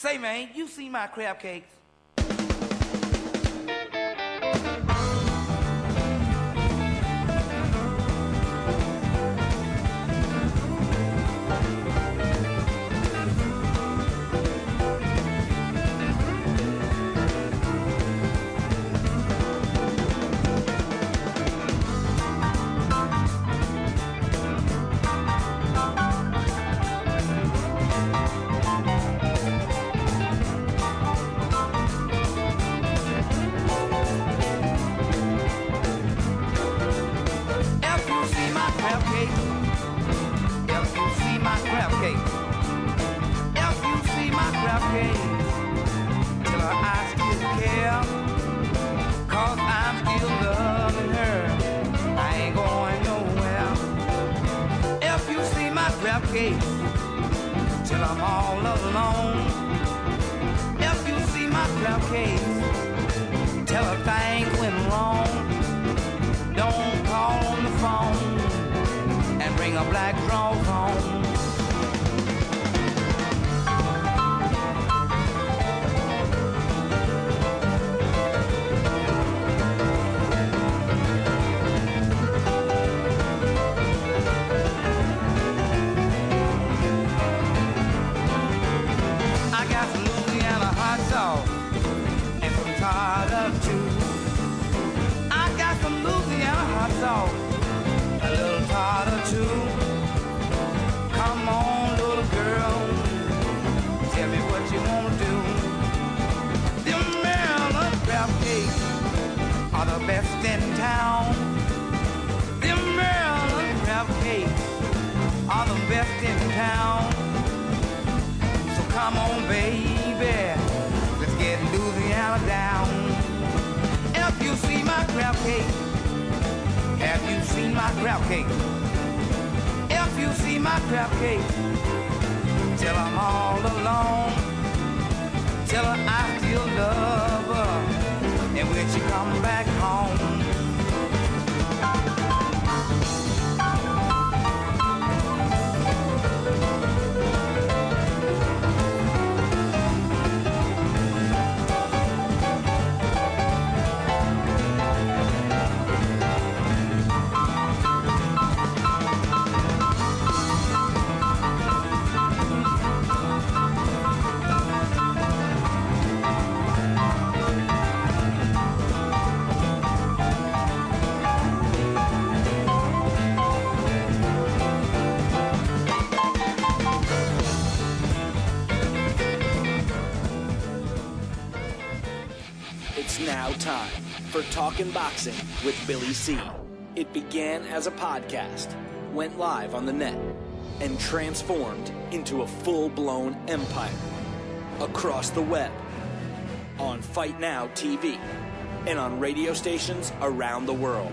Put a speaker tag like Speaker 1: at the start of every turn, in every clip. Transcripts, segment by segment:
Speaker 1: Say, man, you see my crab cakes? Till I'm all alone. If you see my crab cakes, tell her things went wrong. Don't call on the phone and bring a black drawers home. A little tartar too. Come on, little girl, tell me what you wanna do. Them Maryland crab cakes are the best in town. Them Maryland crab cakes are the best in town. So come on, baby, let's get Louisiana down. If you see my crab cake, have you seen my crab cake? If you see my crab cake, tell I'm all alone. Tell her I still love her, and when she come back home.
Speaker 2: Now time for Talkin' Boxing with Billy C. It began as a podcast, went live on the net, and transformed into a full-blown empire. Across the web, on Fight Now TV, and on radio stations around the world.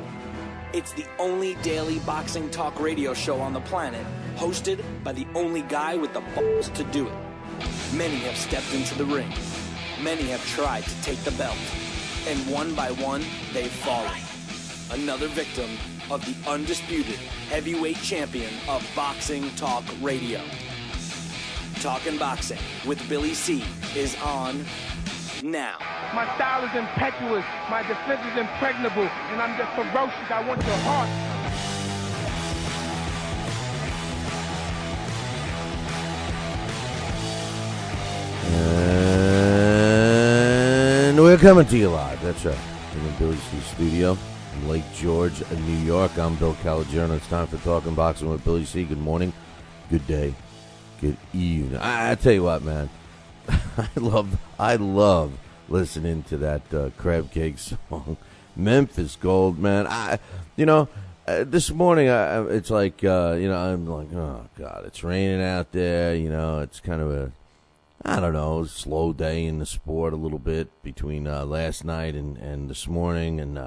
Speaker 2: It's the only daily boxing talk radio show on the planet, hosted by the only guy with the balls to do it. Many have stepped into the ring. Many have tried to take the belt. And one by one, they've fallen. Another victim of the undisputed heavyweight champion of boxing talk radio. Talkin' Boxing with Billy C is on now.
Speaker 3: My style is impetuous, my defense is impregnable, and I'm just ferocious. I want your heart.
Speaker 4: And we're coming to you live. That's right. In the Billy C studio in Lake George, New York. I'm Bill Calagiano. It's time for Talking Boxing with Billy C. Good morning, good day, good evening. I tell you what, man. I love listening to that crab cake song, Memphis Gold, man. This morning it's like I'm like, oh God, it's raining out there. It's kind of a, I don't know, slow day in the sport a little bit between last night and this morning, and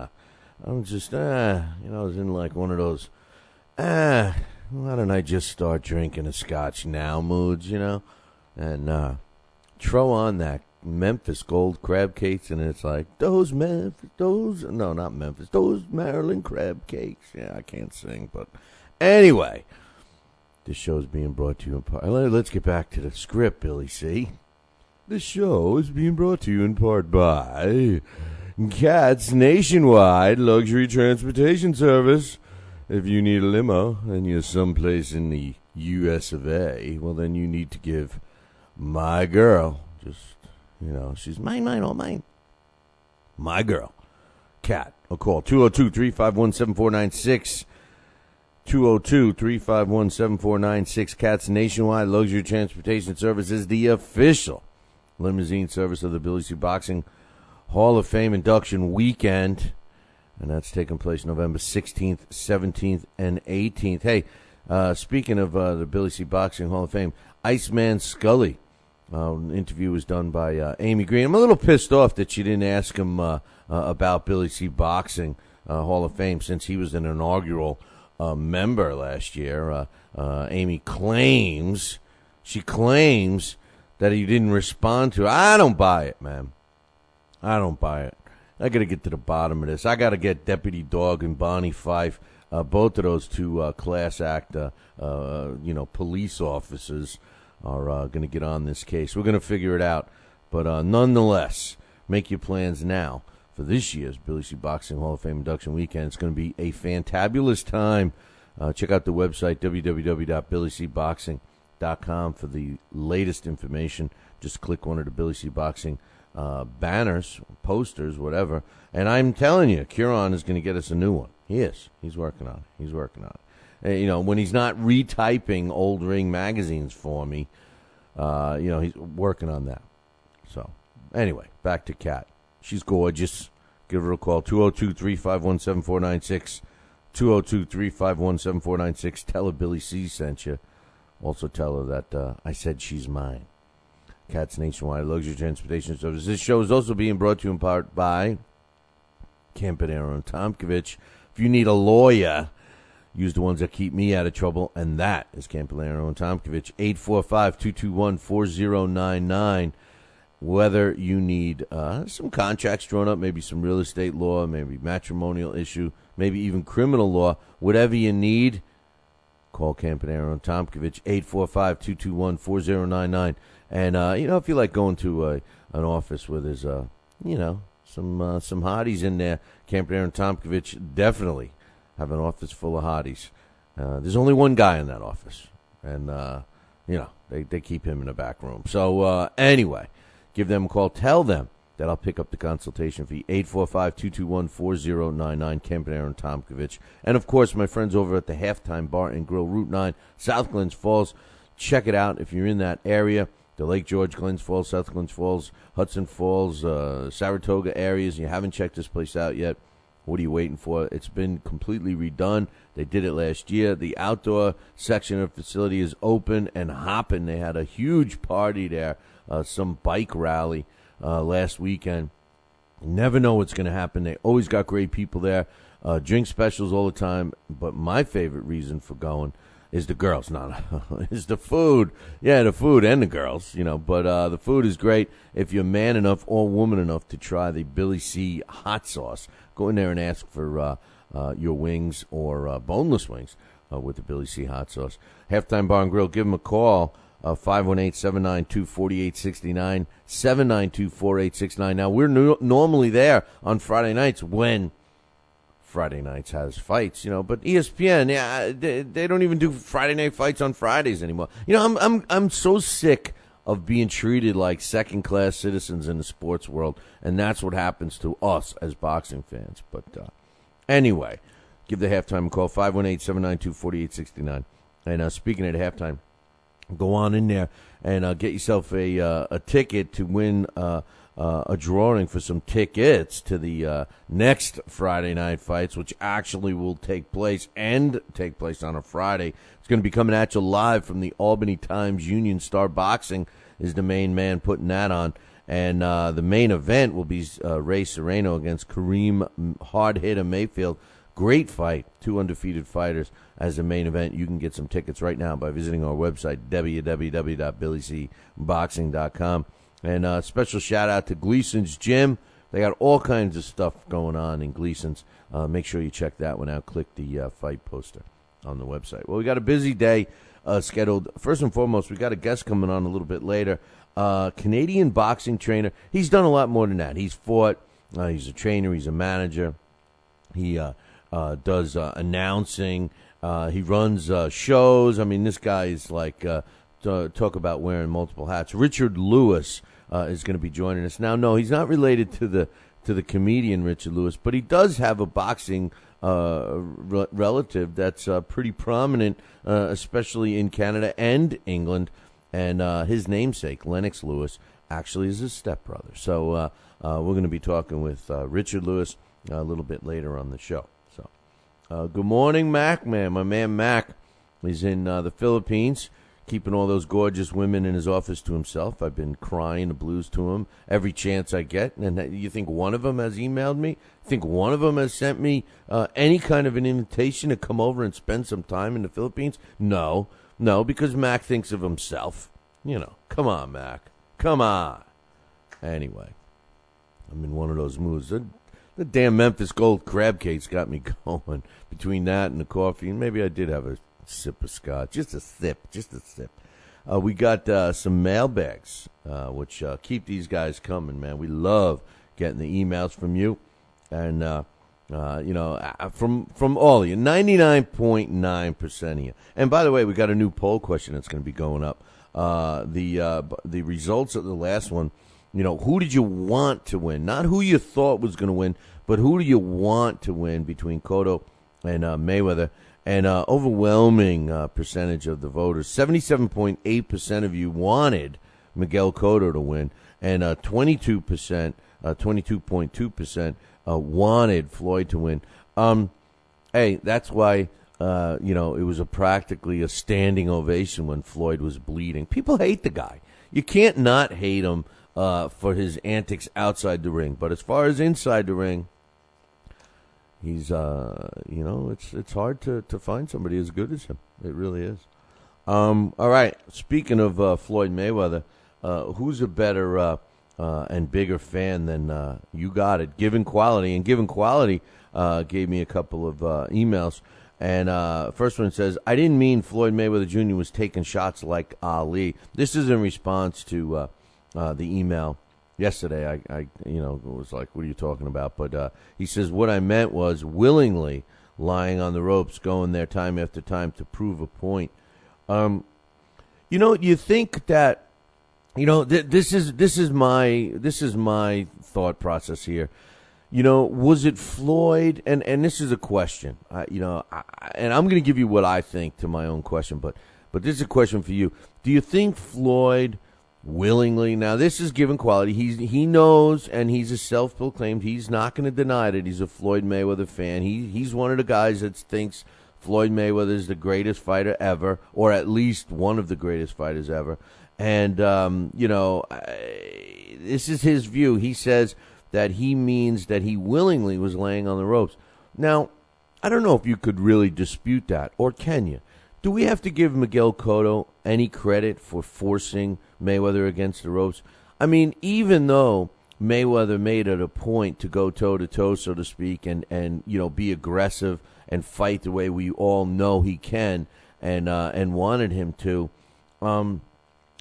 Speaker 4: I'm just I was in like one of those why don't I just start drinking a scotch now moods, and throw on that Memphis Gold crab cakes, and it's like those Maryland crab cakes. Yeah, I can't sing, but anyway, this show's being brought to you in part. Let's get back to the script, Billy C. The show is being brought to you in part by Cat's Nationwide Luxury Transportation Service. If you need a limo and you're someplace in the U.S. of A., well, then you need to give my girl, she's mine, all mine. My girl, Cat, a call, 202-351-7496. 202-351-7496. Cat's Nationwide Luxury Transportation Service is the official limousine service of the Billy C. Boxing Hall of Fame induction weekend. And that's taking place November 16th, 17th, and 18th. Hey, speaking of the Billy C. Boxing Hall of Fame, Iceman Scully. An interview was done by Amy Green. I'm a little pissed off that she didn't ask him about Billy C. Boxing Hall of Fame since he was an inaugural member last year. Amy claims that he didn't respond to. I don't buy it, man. I don't buy it. I got to get to the bottom of this. I got to get Deputy Dog and Bonnie Fife, both of those two class act, police officers are going to get on this case. We're going to figure it out. But nonetheless, make your plans now for this year's Billy C. Boxing Hall of Fame induction weekend. It's going to be a fantabulous time. Check out the website, www.billycboxing.com, for the latest information. Just click one of the Billy C. Boxing banners, posters, whatever. And I'm telling you, Kieran is going to get us a new one. He is. He's working on it. When he's not retyping old Ring magazines for me, he's working on that. So, anyway, back to Kat. She's gorgeous. Give her a call, 202-351-7496. 202-351-7496. Tell her Billy C. sent you. Also tell her that I said she's mine. Cat's Nationwide Luxury Transportation Service. This show is also being brought to you in part by Campanaro and Tomkovich. If you need a lawyer, use the ones that keep me out of trouble, and that is Campanaro and Tomkovich, 845-221-4099. Whether you need some contracts drawn up, maybe some real estate law, maybe matrimonial issue, maybe even criminal law, whatever you need, call Campanaro and Tomkovich, 845-221-4099. And, if you like going to an office where there's, some hotties in there, Campanaro and Tomkovich definitely have an office full of hotties. There's only one guy in that office, and, they keep him in the back room. So, anyway, give them a call. Tell them that I'll pick up the consultation fee, 845-221-4099, Campanaro and Tomkovich. And, of course, my friends over at the Halftime Bar and Grill, Route 9, South Glens Falls. Check it out if you're in that area. The Lake George, Glens Falls, South Glens Falls, Hudson Falls, Saratoga areas, and you haven't checked this place out yet, what are you waiting for? It's been completely redone. They did it last year. The outdoor section of the facility is open and hopping. They had a huge party there, some bike rally last weekend. Never know what's going to happen. They always got great people there. Drink specials all the time. But my favorite reason for going is the girls. Is the food. Yeah, the food and the girls, But the food is great. If you're man enough or woman enough to try the Billy C. hot sauce, go in there and ask for your wings or boneless wings with the Billy C. hot sauce. Halftime Bar and Grill, give them a call, 518-792-4869, 792-4869. Now, we're normally there on Friday nights when Friday nights has fights, but ESPN, they don't even do Friday night fights on Fridays anymore. I'm so sick of being treated like second-class citizens in the sports world, and that's what happens to us as boxing fans. But anyway, give the Halftime a call, 518-792-4869. And speaking of halftime, go on in there and get yourself a ticket to win a drawing for some tickets to the next Friday night fights, which actually will take place on a Friday. It's going to be coming at you live from the Albany Times Union. Star Boxing is the main man putting that on. And the main event will be Ray Serrano against Kareem Hard Hitter Mayfield. Great fight, two undefeated fighters as the main event. You can get some tickets right now by visiting our website, www.billycboxing.com. And special shout-out to Gleason's Gym. They got all kinds of stuff going on in Gleason's. Make sure you check that one out. Click the fight poster on the website. Well, we got a busy day scheduled. First and foremost, we got a guest coming on a little bit later. Canadian boxing trainer. He's done a lot more than that. He's fought. He's a trainer. He's a manager. He does announcing. He runs shows. I mean, this guy is like talk about wearing multiple hats. Richard Lewis is going to be joining us now. No, he's not related to the comedian Richard Lewis, but he does have a boxing relative that's pretty prominent, especially in Canada and England. And his namesake, Lennox Lewis, actually is his stepbrother. So we're going to be talking with Richard Lewis a little bit later on the show. So good morning, Mac, man. My man Mac is in the Philippines, keeping all those gorgeous women in his office to himself. I've been crying the blues to him every chance I get. And you think one of them has emailed me? Think one of them has sent me any kind of an invitation to come over and spend some time in the Philippines? No, because Mac thinks of himself. You know, come on, Mac. Come on. Anyway, I'm in one of those moods. The damn Memphis Gold crab cakes got me going. Between that and the coffee, and maybe I did have a sip of scotch. Just a sip. We got some mailbags, which keep these guys coming, man. We love getting the emails from you. And, from all of you, 99.9% of you. And by the way, we got a new poll question that's going to be going up. The results of the last one, who did you want to win? Not who you thought was going to win, but who do you want to win between Cotto and Mayweather? And overwhelming percentage of the voters, 77.8% of you wanted Miguel Cotto to win, and 22.2% wanted Floyd to win. Hey, that's why it was practically a standing ovation when Floyd was bleeding. People hate the guy. You can't not hate him for his antics outside the ring, but as far as inside the ring, he's it's hard to find somebody as good as him. It really is. All right. Speaking of Floyd Mayweather, who's a better and bigger fan than you got it? Given Quality. And Given Quality gave me a couple of emails. And first one says, I didn't mean Floyd Mayweather Jr. was taking shots like Ali. This is in response to the email yesterday. I was like, what are you talking about? But he says, what I meant was willingly lying on the ropes, going there time after time to prove a point. You think that, this is my thought process here. Was it Floyd? And this is a question, and I'm going to give you what I think to my own question, but this is a question for you. Do you think Floyd willingly, now this is Given Quality, he knows, and he's a self-proclaimed, he's not going to deny that he's a Floyd Mayweather fan. He's one of the guys that thinks Floyd Mayweather is the greatest fighter ever, or at least one of the greatest fighters ever. And, this is his view. He says that he means that he willingly was laying on the ropes. Now, I don't know if you could really dispute that, or can you? Do we have to give Miguel Cotto any credit for forcing Mayweather against the ropes? I mean, even though Mayweather made it a point to go toe-to-toe, so to speak, and be aggressive and fight the way we all know he can and wanted him to, and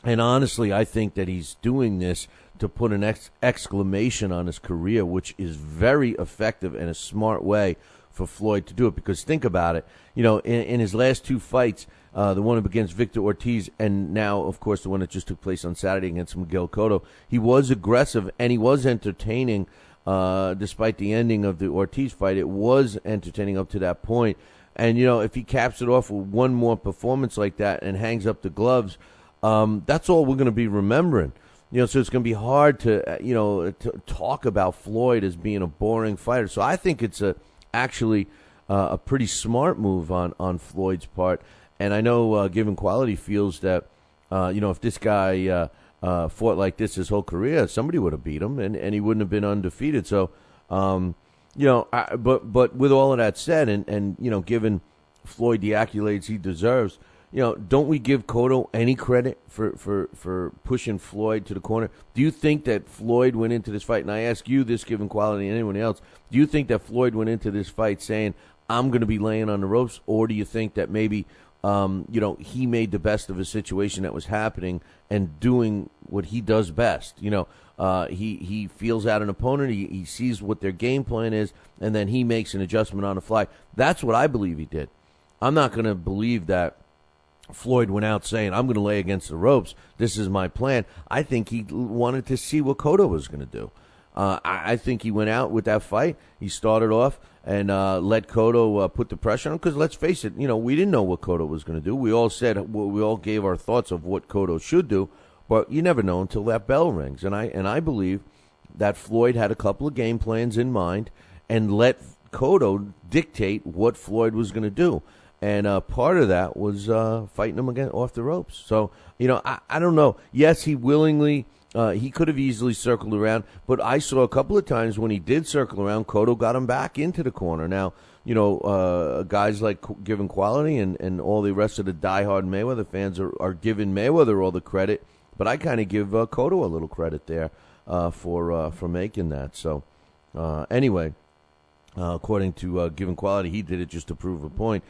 Speaker 4: honestly, I think that he's doing this to put an exclamation on his career, which is very effective and a smart way for Floyd to do it. Because think about it, in his last two fights, the one against Victor Ortiz and now, of course, the one that just took place on Saturday against Miguel Cotto, he was aggressive and he was entertaining. Despite the ending of the Ortiz fight, it was entertaining up to that point. And, if he caps it off with one more performance like that and hangs up the gloves, that's all we're going to be remembering. So it's going to be hard to, to talk about Floyd as being a boring fighter. So I think it's actually a pretty smart move on Floyd's part. And I know Given Quality feels that, if this guy fought like this his whole career, somebody would have beat him and he wouldn't have been undefeated. So, but with all of that said, and given Floyd the accolades he deserves, don't we give Cotto any credit for pushing Floyd to the corner? Do you think that Floyd went into this fight, and I ask you this, Given Quality, and anyone else, do you think that Floyd went into this fight saying, I'm going to be laying on the ropes, or do you think that maybe he made the best of a situation that was happening and doing what he does best. He feels out an opponent, he sees what their game plan is, and then he makes an adjustment on the fly. That's what I believe he did. I'm not going to believe that Floyd went out saying, I'm going to lay against the ropes. This is my plan. I think he wanted to see what Cotto was going to do. I think he went out with that fight. He started off and let Cotto put the pressure on him because, let's face it, we didn't know what Cotto was going to do. We all gave our thoughts of what Cotto should do, but you never know until that bell rings. And I believe that Floyd had a couple of game plans in mind and let Cotto dictate what Floyd was going to do. And part of that was fighting him again off the ropes. So, I don't know. Yes, he willingly, he could have easily circled around, but I saw a couple of times when he did circle around, Cotto got him back into the corner. Now, guys like Given Quality and all the rest of the diehard Mayweather fans are giving Mayweather all the credit, but I kind of give Cotto a little credit there for making that. So, anyway. According to Given Quality, he did it just to prove a point.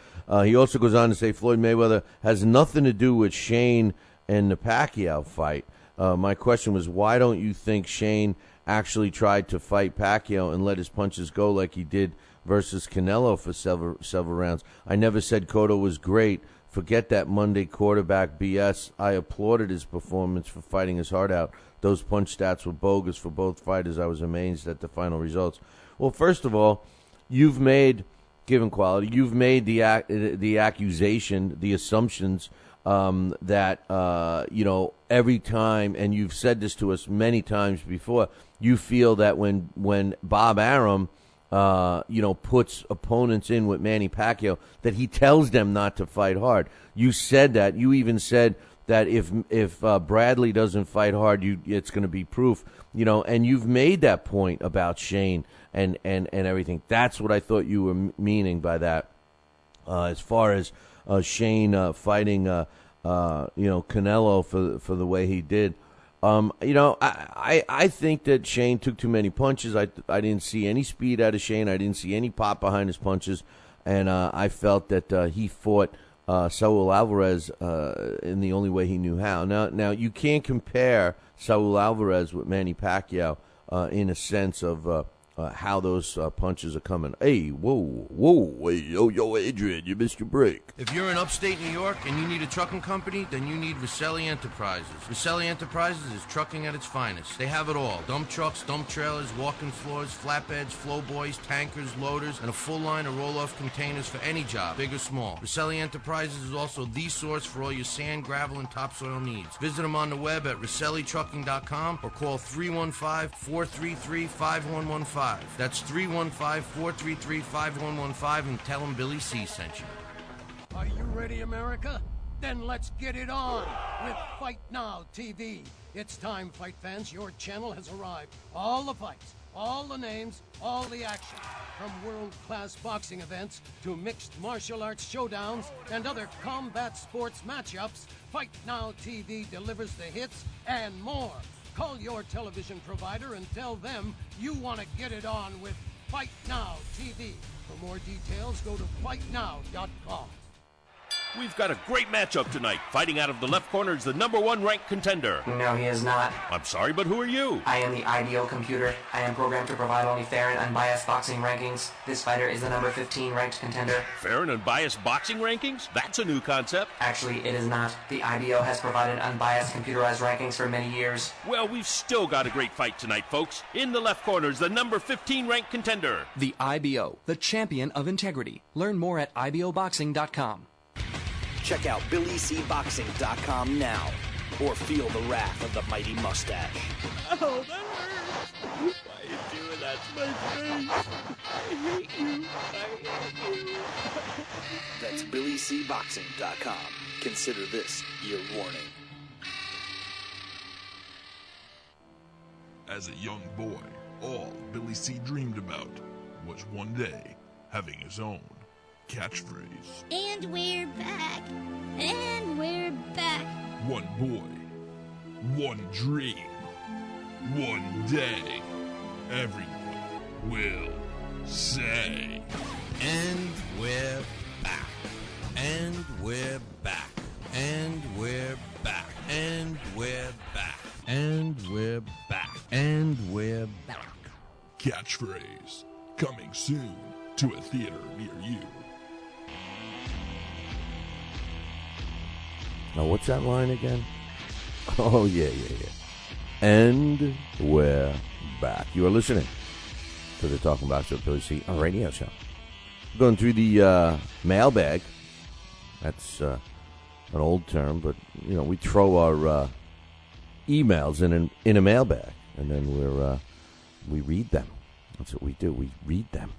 Speaker 4: He also goes on to say Floyd Mayweather has nothing to do with Shane and the Pacquiao fight. My question was, why don't you think Shane actually tried to fight Pacquiao and let his punches go like he did versus Canelo for several rounds? I never said Cotto was great. Forget that Monday quarterback BS. I applauded his performance for fighting his heart out. Those punch stats were bogus for both fighters. I was amazed at the final results. Well, first of all, you've made, Given Quality, you've made the accusation, the assumptions that, every time, and you've said this to us many times before, you feel that when Bob Arum, puts opponents in with Manny Pacquiao, that he tells them not to fight hard. You said that. You even said that if Bradley doesn't fight hard, it's going to be proof. And you've made that point about Shane and everything. That's what I thought you were meaning by that. As far as Shane fighting, Canelo for the way he did, I think that Shane took too many punches. I didn't see any speed out of Shane. I didn't see any pop behind his punches, and I felt that he fought Saul Alvarez in the only way he knew how. Now you can't compare Saul Alvarez with Manny Pacquiao in a sense of how those punches are coming. Hey, whoa, hey, yo, Adrian, you missed your break.
Speaker 5: If you're in upstate New York and you need a trucking company, then you need Roselli Enterprises. Roselli Enterprises is trucking at its finest. They have it all: dump trucks, dump trailers, walk-in floors, flatbeds, flow boys, tankers, loaders, and a full line of roll-off containers for any job, big or small. Roselli Enterprises is also the source for all your sand, gravel, and topsoil needs. Visit them on the web at RoselliTrucking.com or call 315-433-5115. That's 315-433-5115 and tell them Billy C sent you.
Speaker 6: Are you ready, America? Then let's get it on with Fight Now TV. It's time, fight fans. Your channel has arrived. All the fights, all the names, all the action. From world-class boxing events to mixed martial arts showdowns and other combat sports matchups, Fight Now TV delivers the hits and more. Call your television provider and tell them you want to get it on with Fight Now TV. For more details, go to fightnow.com.
Speaker 7: We've got a great matchup tonight. Fighting out of the left corner is the #1 ranked contender.
Speaker 8: No, he is not.
Speaker 7: I'm sorry, but who are you?
Speaker 8: I am the ideal computer. I am programmed to provide only fair and unbiased boxing rankings. This fighter is the number 15 ranked contender.
Speaker 7: Fair and unbiased boxing rankings? That's a new concept.
Speaker 8: Actually, it is not. The IBO has provided unbiased computerized rankings for many years.
Speaker 7: Well, we've still got a great fight tonight, folks. In the left corner is the number 15 ranked contender.
Speaker 9: The IBO, the champion of integrity. Learn more at IBOboxing.com.
Speaker 2: Check out BillyCBoxing.com now, or feel the wrath of the mighty mustache.
Speaker 10: Oh, that hurts. Why are you doing that to my face? I hate you.
Speaker 2: That's BillyCBoxing.com. Consider this your warning.
Speaker 11: As a young boy, all Billy C dreamed about was one day having his own catchphrase.
Speaker 12: And we're back. And we're back.
Speaker 11: One boy, one dream, one day, everyone will say.
Speaker 5: And we're back. And we're back. And we're back. And we're back. And we're back. And we're back.
Speaker 11: Catchphrase coming soon to a theater near you.
Speaker 4: Now, what's that line again? Oh, yeah. And we're back. You are listening to the Talking Box with Billy C. radio show. Going through the mailbag. That's an old term, but, you know, we throw our emails in a mailbag, and then we read them. That's what we do. We read them.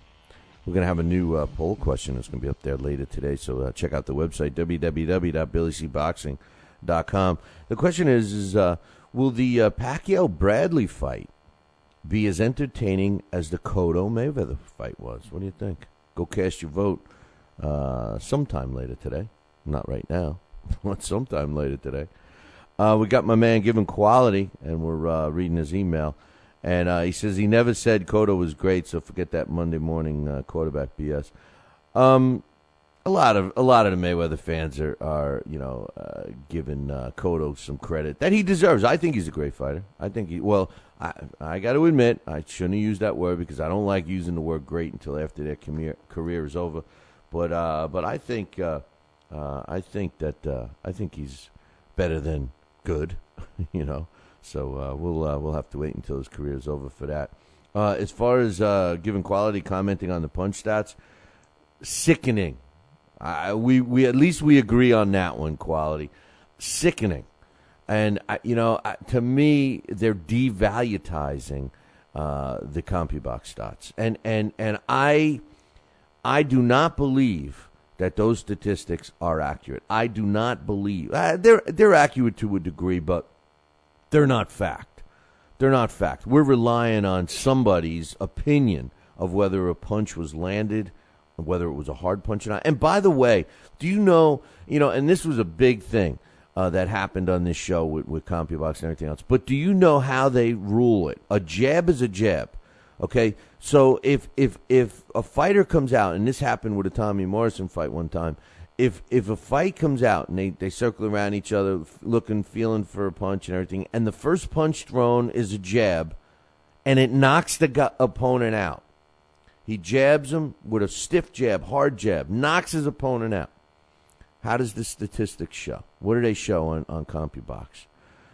Speaker 4: We're going to have a new poll question that's going to be up there later today, so check out the website, www.billycboxing.com. The question is will the Pacquiao-Bradley fight be as entertaining as the Cotto-Mayweather fight was? What do you think? Go cast your vote sometime later today. Not right now, but sometime later today. We got my man Given Quality, and we're reading his email. And he says he never said Cotto was great, so forget that Monday morning quarterback BS. A lot of the Mayweather fans are giving Cotto some credit that he deserves. I think he's a great fighter. I think I got to admit, I shouldn't have used that word because I don't like using the word great until after their career is over. But I think he's better than good, you know. So we'll have to wait until his career is over for that. As far as Given Quality commenting on the punch stats, sickening. We at least we agree on that one. Quality, sickening, and to me they're devaluing the CompuBox stats, and I do not believe that those statistics are accurate. I do not believe they're accurate to a degree, but they're not fact. They're not fact. We're relying on somebody's opinion of whether a punch was landed, whether it was a hard punch or not. And by the way, do you know, and this was a big thing that happened on this show with CompuBox and everything else, but do you know how they rule it? A jab is a jab, okay? So if a fighter comes out, and this happened with a Tommy Morrison fight one time, if a fight comes out and they circle around each other looking, feeling for a punch and everything, and the first punch thrown is a jab, and it knocks the opponent out. He jabs him with a stiff jab, hard jab, knocks his opponent out. How does the statistics show? What do they show on CompuBox?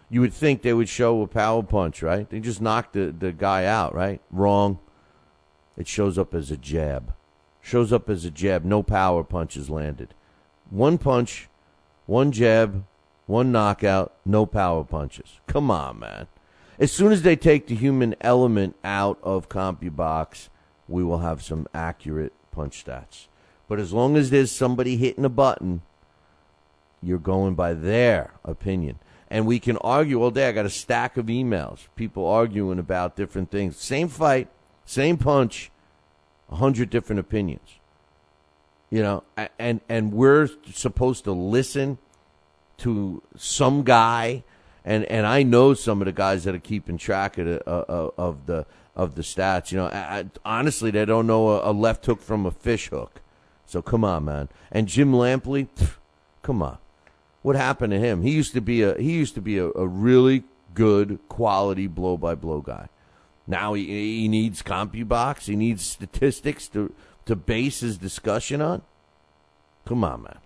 Speaker 4: You would think they would show a power punch, right? They just knocked the guy out, right? Wrong. It shows up as a jab. Shows up as a jab. No power punches landed. One punch, one jab, one knockout, no power punches. Come on, man. As soon as they take the human element out of CompuBox, we will have some accurate punch stats. But as long as there's somebody hitting a button, you're going by their opinion. And we can argue all day. I got a stack of emails, people arguing about different things. Same fight, same punch, 100 different opinions. You know, and we're supposed to listen to some guy, and I know some of the guys that are keeping track of the stats. You know, honestly, they don't know a left hook from a fish hook. So come on, man. And Jim Lampley, come on, what happened to him? He used to be a really good quality blow by blow guy. Now he needs CompuBox. He needs statistics to base his discussion on? Come on, man.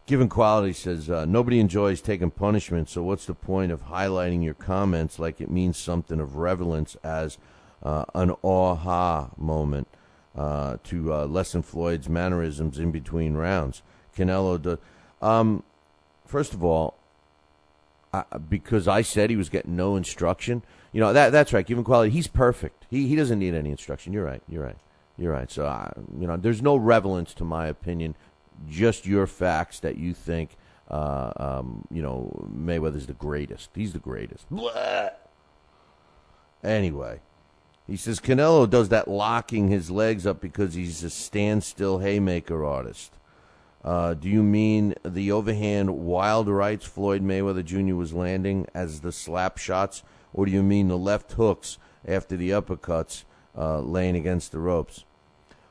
Speaker 4: Given Quality says, nobody enjoys taking punishment, so what's the point of highlighting your comments like it means something of relevance as an aha moment to lessen Floyd's mannerisms in between rounds? Canelo, first of all, because I said he was getting no instruction. You know, that's right. Given Quality, he's perfect. He doesn't need any instruction. You're right. So, there's no relevance to my opinion, just your facts that you think, Mayweather's the greatest. He's the greatest. Blah. Anyway, he says Canelo does that locking his legs up because he's a standstill haymaker artist. Do you mean the overhand wild rights Floyd Mayweather Jr. was landing as the slap shots, or do you mean the left hooks after the uppercuts laying against the ropes?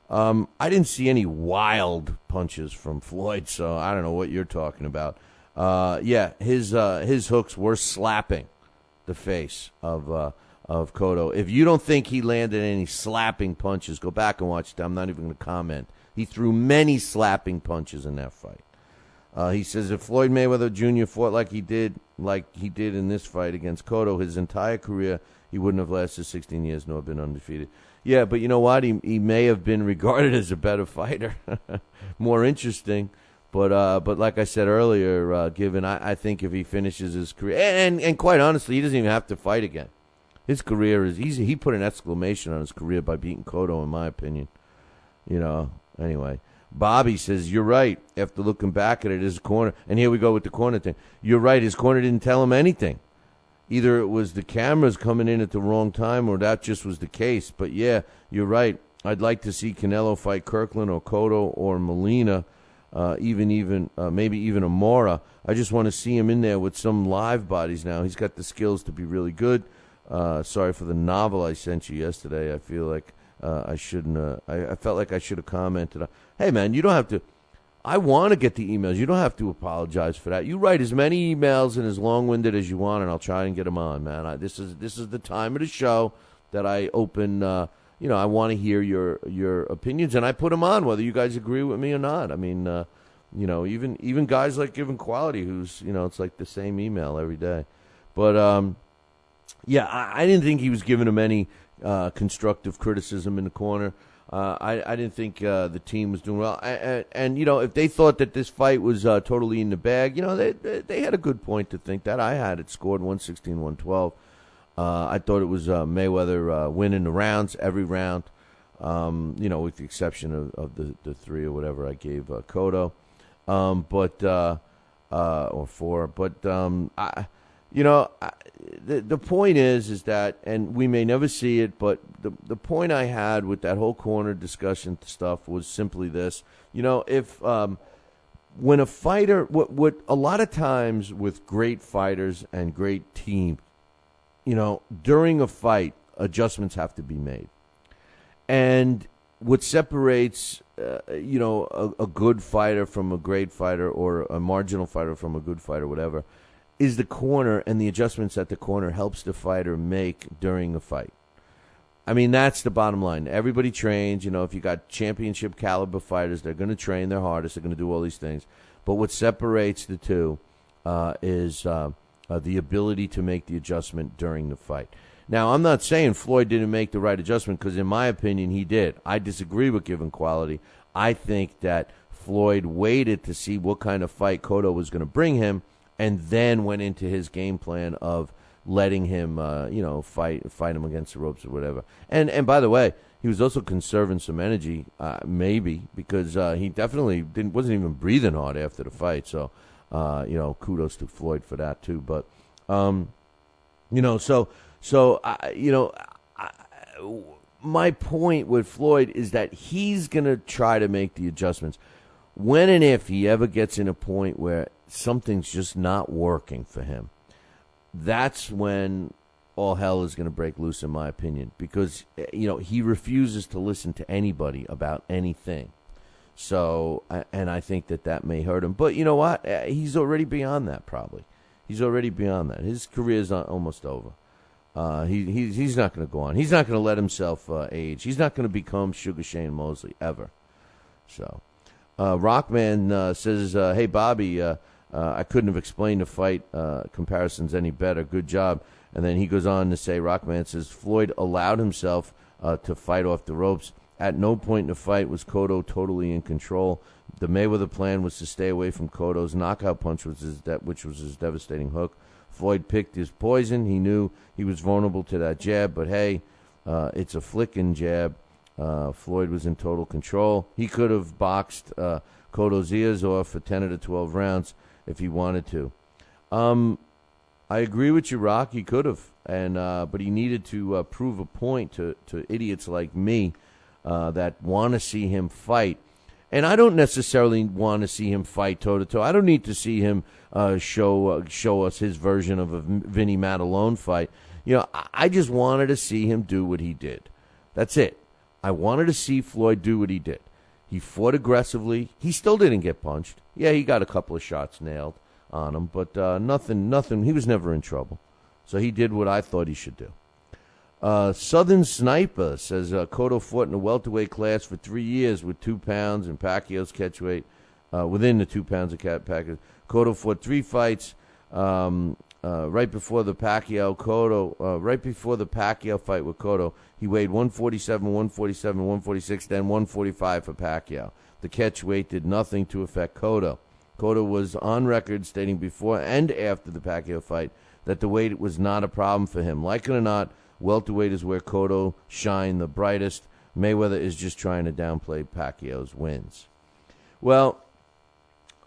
Speaker 4: I didn't see any wild punches from Floyd, so I don't know what you're talking about. His hooks were slapping the face of Cotto. If you don't think he landed any slapping punches, go back and watch it. I'm not even going to comment. He threw many slapping punches in that fight. He says if Floyd Mayweather Jr. fought like he did in this fight against Cotto, his entire career, he wouldn't have lasted 16 years nor been undefeated. Yeah, but you know what? He may have been regarded as a better fighter, more interesting. But like I said earlier, given I think if he finishes his career, and quite honestly, he doesn't even have to fight again. His career is easy. He put an exclamation on his career by beating Cotto, in my opinion. Anyway. Bobby says, you're right. After looking back at it, his corner, and here we go with the corner thing. You're right. His corner didn't tell him anything. Either it was the cameras coming in at the wrong time or that just was the case. But, yeah, you're right. I'd like to see Canelo fight Kirkland or Cotto or Molina, maybe even Amora. I just want to see him in there with some live bodies now. He's got the skills to be really good. Sorry for the novel I sent you yesterday. I feel like I shouldn't. I felt like I should have commented. Hey, man, you don't have to. I want to get the emails. You don't have to apologize for that. You write as many emails and as long-winded as you want, and I'll try and get them on, man. This is the time of the show that I open. I want to hear your opinions, and I put them on, whether you guys agree with me or not. I mean, even guys like Given Quality, who's it's like the same email every day. But I didn't think he was giving him any constructive criticism in the corner. I didn't think the team was doing well. And if they thought that this fight was totally in the bag, they had a good point to think that. I had it scored 116-112. I thought it was Mayweather winning the rounds, every round, with the exception of the three or whatever I gave Cotto, or four. But the point is that, and we may never see it, but the point I had with that whole corner discussion stuff was simply this. If when a fighter, what a lot of times with great fighters and great teams, during a fight, adjustments have to be made. And what separates, a good fighter from a great fighter or a marginal fighter from a good fighter, whatever, is the corner and the adjustments that the corner helps the fighter make during a fight. I mean, that's the bottom line. Everybody trains. If you got championship caliber fighters, they're going to train their hardest. They're going to do all these things. But what separates the two is the ability to make the adjustment during the fight. Now, I'm not saying Floyd didn't make the right adjustment, because in my opinion, he did. I disagree with Given Quality. I think that Floyd waited to see what kind of fight Cotto was going to bring him, and then went into his game plan of letting him, fight him against the ropes or whatever. And by the way, he was also conserving some energy, maybe, because he definitely wasn't even breathing hard after the fight. So, kudos to Floyd for that too. But, my point with Floyd is that he's going to try to make the adjustments. When and if he ever gets in a point where something's just not working for him, that's when all hell is going to break loose, in my opinion, because, he refuses to listen to anybody about anything. So, and I think that may hurt him. But you know what? He's already beyond that, probably. He's already beyond that. His career is almost over. He's not going to go on. He's not going to let himself age. He's not going to become Sugar Shane Mosley, ever. So, Rockman says, hey, Bobby, I couldn't have explained the fight comparisons any better. Good job. And then he goes on to say, Rockman says, Floyd allowed himself to fight off the ropes. At no point in the fight was Cotto totally in control. The Mayweather plan was to stay away from Cotto's knockout punch, which was his devastating hook. Floyd picked his poison. He knew he was vulnerable to that jab, but hey, it's a flicking jab. Floyd was in total control. He could have boxed Cotto's ears off for 10 to 12 rounds if he wanted to. I agree with you, Rock. He could have, but he needed to prove a point to idiots like me that want to see him fight. And I don't necessarily want to see him fight toe-to-toe. I don't need to see him show us his version of a Vinny Matalone fight. I just wanted to see him do what he did. That's it. I wanted to see Floyd do what he did. He fought aggressively. He still didn't get punched. Yeah, he got a couple of shots nailed on him, but nothing. He was never in trouble. So he did what I thought he should do. Southern Sniper says Cotto fought in the welterweight class for 3 years with 2 pounds and Pacquiao's catchweight within the 2 pounds of Pacquiao. Cotto fought 3 fights right before the Pacquiao fight with Cotto. He weighed 147, 147, 146, then 145 for Pacquiao. The catchweight did nothing to affect Cotto. Cotto was on record stating before and after the Pacquiao fight that the weight was not a problem for him. Like it or not, welterweight is where Cotto shined the brightest. Mayweather is just trying to downplay Pacquiao's wins. Well,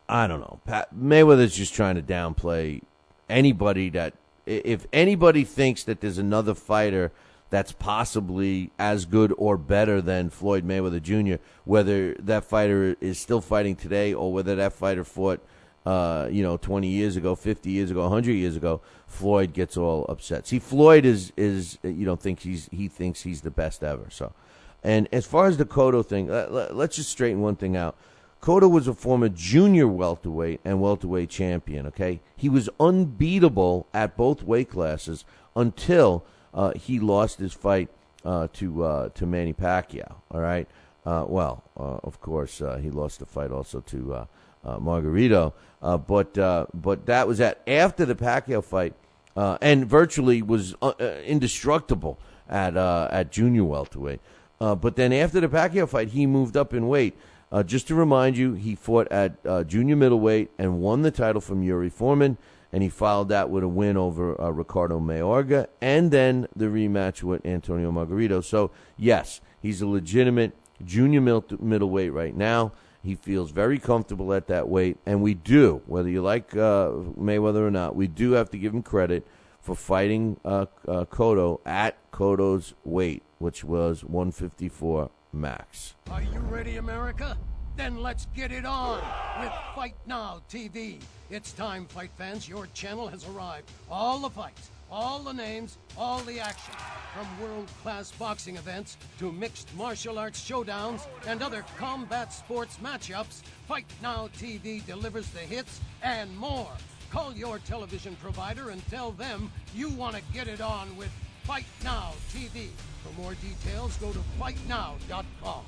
Speaker 4: I don't know. Mayweather's just trying to downplay anybody that, if anybody thinks that there's another fighter that's possibly as good or better than Floyd Mayweather Jr., whether that fighter is still fighting today or whether that fighter fought 20 years ago, 50 years ago, 100 years ago, Floyd gets all upset. See, Floyd thinks he's the best ever. So, and as far as the Cotto thing, let's just straighten one thing out. Cotto was a former junior welterweight and welterweight champion, okay? He was unbeatable at both weight classes until he lost his fight to Manny Pacquiao, all right? Of course, he lost the fight also to Margarito, but that was after the Pacquiao fight, and virtually was indestructible at junior welterweight. But then after the Pacquiao fight, he moved up in weight. Just to remind you, he fought at junior middleweight and won the title from Yuri Foreman, and he followed that with a win over Ricardo Mayorga, and then the rematch with Antonio Margarito. So, yes, he's a legitimate junior middleweight right now. He feels very comfortable at that weight, and we do, whether you like Mayweather or not, we do have to give him credit for fighting Cotto at Cotto's weight, which was 154 max.
Speaker 6: Are you ready, America? Then let's get it on with Fight Now TV. It's time, fight fans. Your channel has arrived. All the fights, all the names, all the action. From world-class boxing events to mixed martial arts showdowns and other combat sports matchups, Fight Now TV delivers the hits and more. Call your television provider and tell them you want to get it on with Fight Now TV. For more details, go to fightnow.com.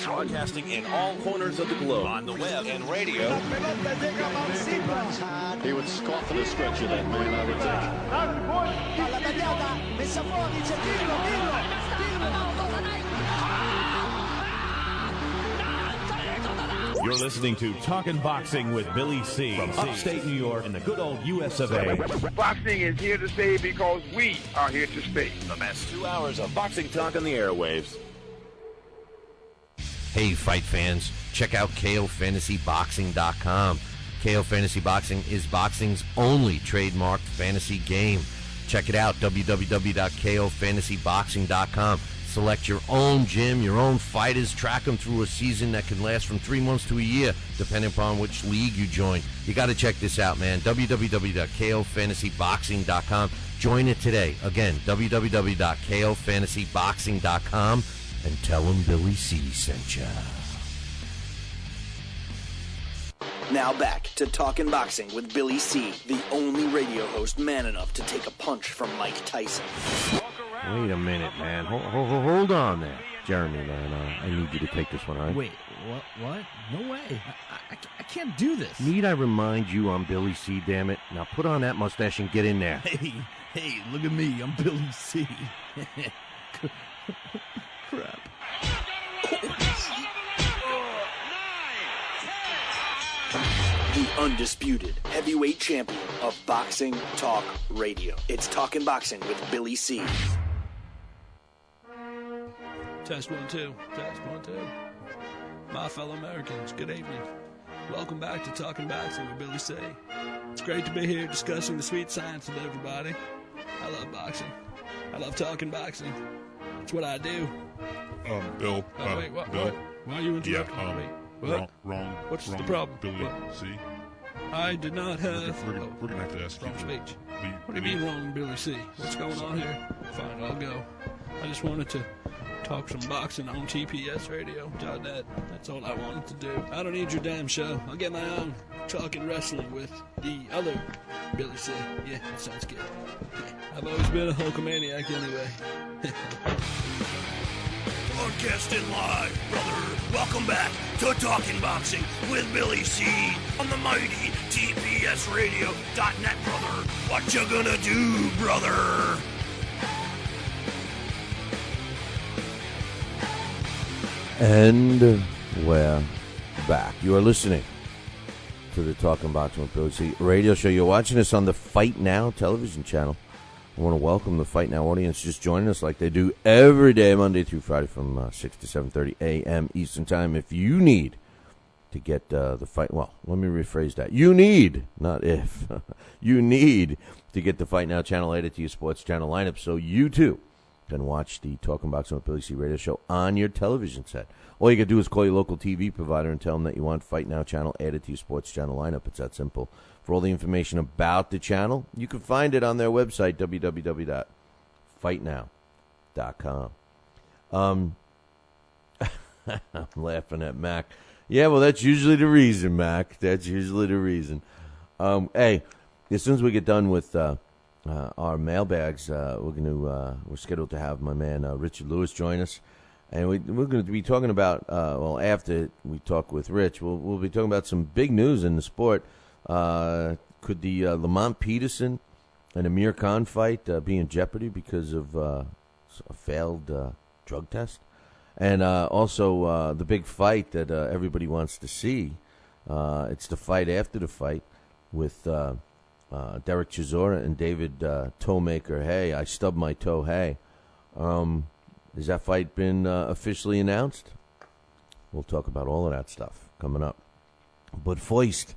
Speaker 7: Broadcasting in all corners of the globe, on the web and radio.
Speaker 10: He would scoff at the stretch of that man, I would think.
Speaker 13: You're listening to Talkin' Boxing with Billy C. from upstate New York in the good old US of A.
Speaker 3: Boxing is here to stay because we are here to stay.
Speaker 7: The best 2 hours of boxing talk on the airwaves.
Speaker 5: Hey, fight fans, check out KOFantasyBoxing.com. KO Fantasy Boxing is boxing's only trademarked fantasy game. Check it out, www.KOFantasyBoxing.com. Select your own gym, your own fighters, track them through a season that can last from 3 months to a year, depending upon which league you join. You got to check this out, man. www.KOFantasyBoxing.com. Join it today. Again, www.KOFantasyBoxing.com. And tell him Billy C sent ya.
Speaker 2: Now back to Talkin' Boxing with Billy C., the only radio host man enough to take a punch from Mike Tyson.
Speaker 4: Wait a minute, man. Hold on there. Jeremy, man, I need you to take this one, all right?
Speaker 14: Wait, what? No way. I can't do this.
Speaker 4: Need I remind you I'm Billy C, damn it? Now put on that mustache and get in there.
Speaker 14: Hey, look at me. I'm Billy C. Crap.
Speaker 2: The undisputed heavyweight champion of Boxing Talk Radio. It's Talkin' Boxing with Billy C.
Speaker 15: Test 1 2. Test 1 2. My fellow Americans, good evening. Welcome back to Talkin' Boxing with Billy C. It's great to be here discussing the sweet science with everybody. I love boxing. I love talking boxing. It's what I do.
Speaker 11: Bill.
Speaker 15: Wait, what?
Speaker 11: Bill.
Speaker 15: Why are you interrupting?
Speaker 11: Yeah,
Speaker 15: Wait, what?
Speaker 11: Wrong.
Speaker 15: What's
Speaker 11: wrong,
Speaker 15: the problem?
Speaker 11: Billy
Speaker 15: What?
Speaker 11: C.
Speaker 15: I did not have...
Speaker 11: We're going to have to ask you.
Speaker 15: Wrong speech. What do you
Speaker 11: any-
Speaker 15: mean wrong, Billy C? What's going on here? Fine, I'll go. I just wanted to talk some boxing on tpsradio.net. That's all I wanted to do. I don't need your damn show. I'll get my own. Talking wrestling with the other Billy C. Yeah, that sounds good. I've always been a Hulkamaniac anyway.
Speaker 16: Broadcasting live, brother. Welcome back to Talking Boxing with Billy C. on the mighty tpsradio.net, brother. What you gonna do, brother?
Speaker 4: And we're back. You are listening to the Talking Boxing with Billy C. radio show. You're watching us on the Fight Now television channel. I want to welcome the Fight Now audience just joining us like they do every day, Monday through Friday from 6 to 7:30 a.m. Eastern Time. If you need to get the fight, well, let me rephrase that. You need, not if, you need to get the Fight Now channel added to your sports channel lineup so you, too, can watch the Talking Boxing with Billy C. radio show on your television set. All you got to do is call your local TV provider and tell them that you want Fight Now channel added to your sports channel lineup. It's that simple. For all the information about the channel, you can find it on their website, www.fightnow.com. I'm laughing at Mac. Yeah, well, that's usually the reason, Mac. That's usually the reason. Hey, as soon as we get done with our mailbags, we're scheduled to have my man Richard Lewis join us. And we're going to be talking about, after we talk with Rich, we'll be talking about some big news in the sport. Could the Lamont Peterson and Amir Khan fight be in jeopardy because of a failed drug test? And also the big fight that everybody wants to see. It's the fight after the fight with Derek Chisora and David Toemaker. Hey, I stubbed my toe. Hey. Has that fight been officially announced? We'll talk about all of that stuff coming up. But first,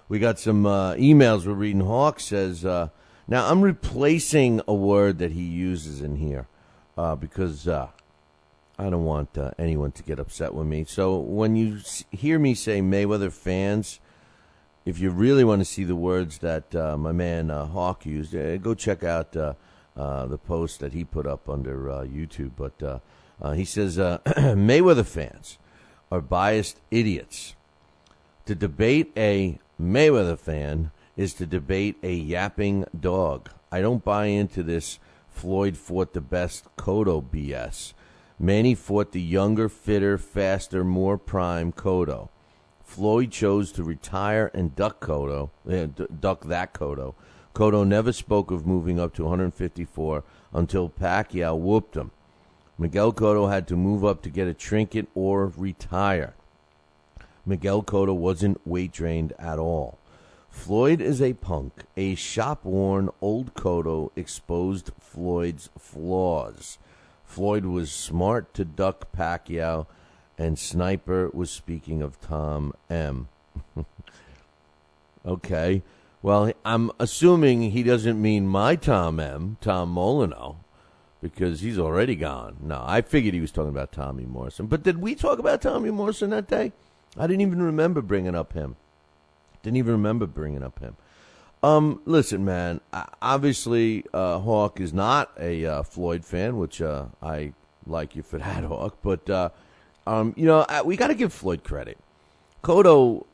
Speaker 4: we got some emails we're reading. Hawk says, now I'm replacing a word that he uses in here because I don't want anyone to get upset with me. So when you hear me say Mayweather fans, if you really want to see the words that my man Hawk used, go check out the post that he put up under YouTube. But he says, Mayweather fans are biased idiots. To debate a Mayweather fan is to debate a yapping dog. I don't buy into this Floyd fought the best Cotto BS. Manny fought the younger, fitter, faster, more prime Cotto. Floyd chose to retire and duck that Cotto. Cotto never spoke of moving up to 154 until Pacquiao whooped him. Miguel Cotto had to move up to get a trinket or retire. Miguel Cotto wasn't weight-trained at all. Floyd is a punk. A shop-worn old Cotto exposed Floyd's flaws. Floyd was smart to duck Pacquiao, and Sniper was speaking of Tom M. Okay. Well, I'm assuming he doesn't mean my Tom M., Tom Molyneux, because he's already gone. No, I figured he was talking about Tommy Morrison. But did we talk about Tommy Morrison that day? I didn't even remember bringing up him. Listen, man, obviously Hawk is not a Floyd fan, which I like you for that, Hawk. But, we got to give Floyd credit. Cotto,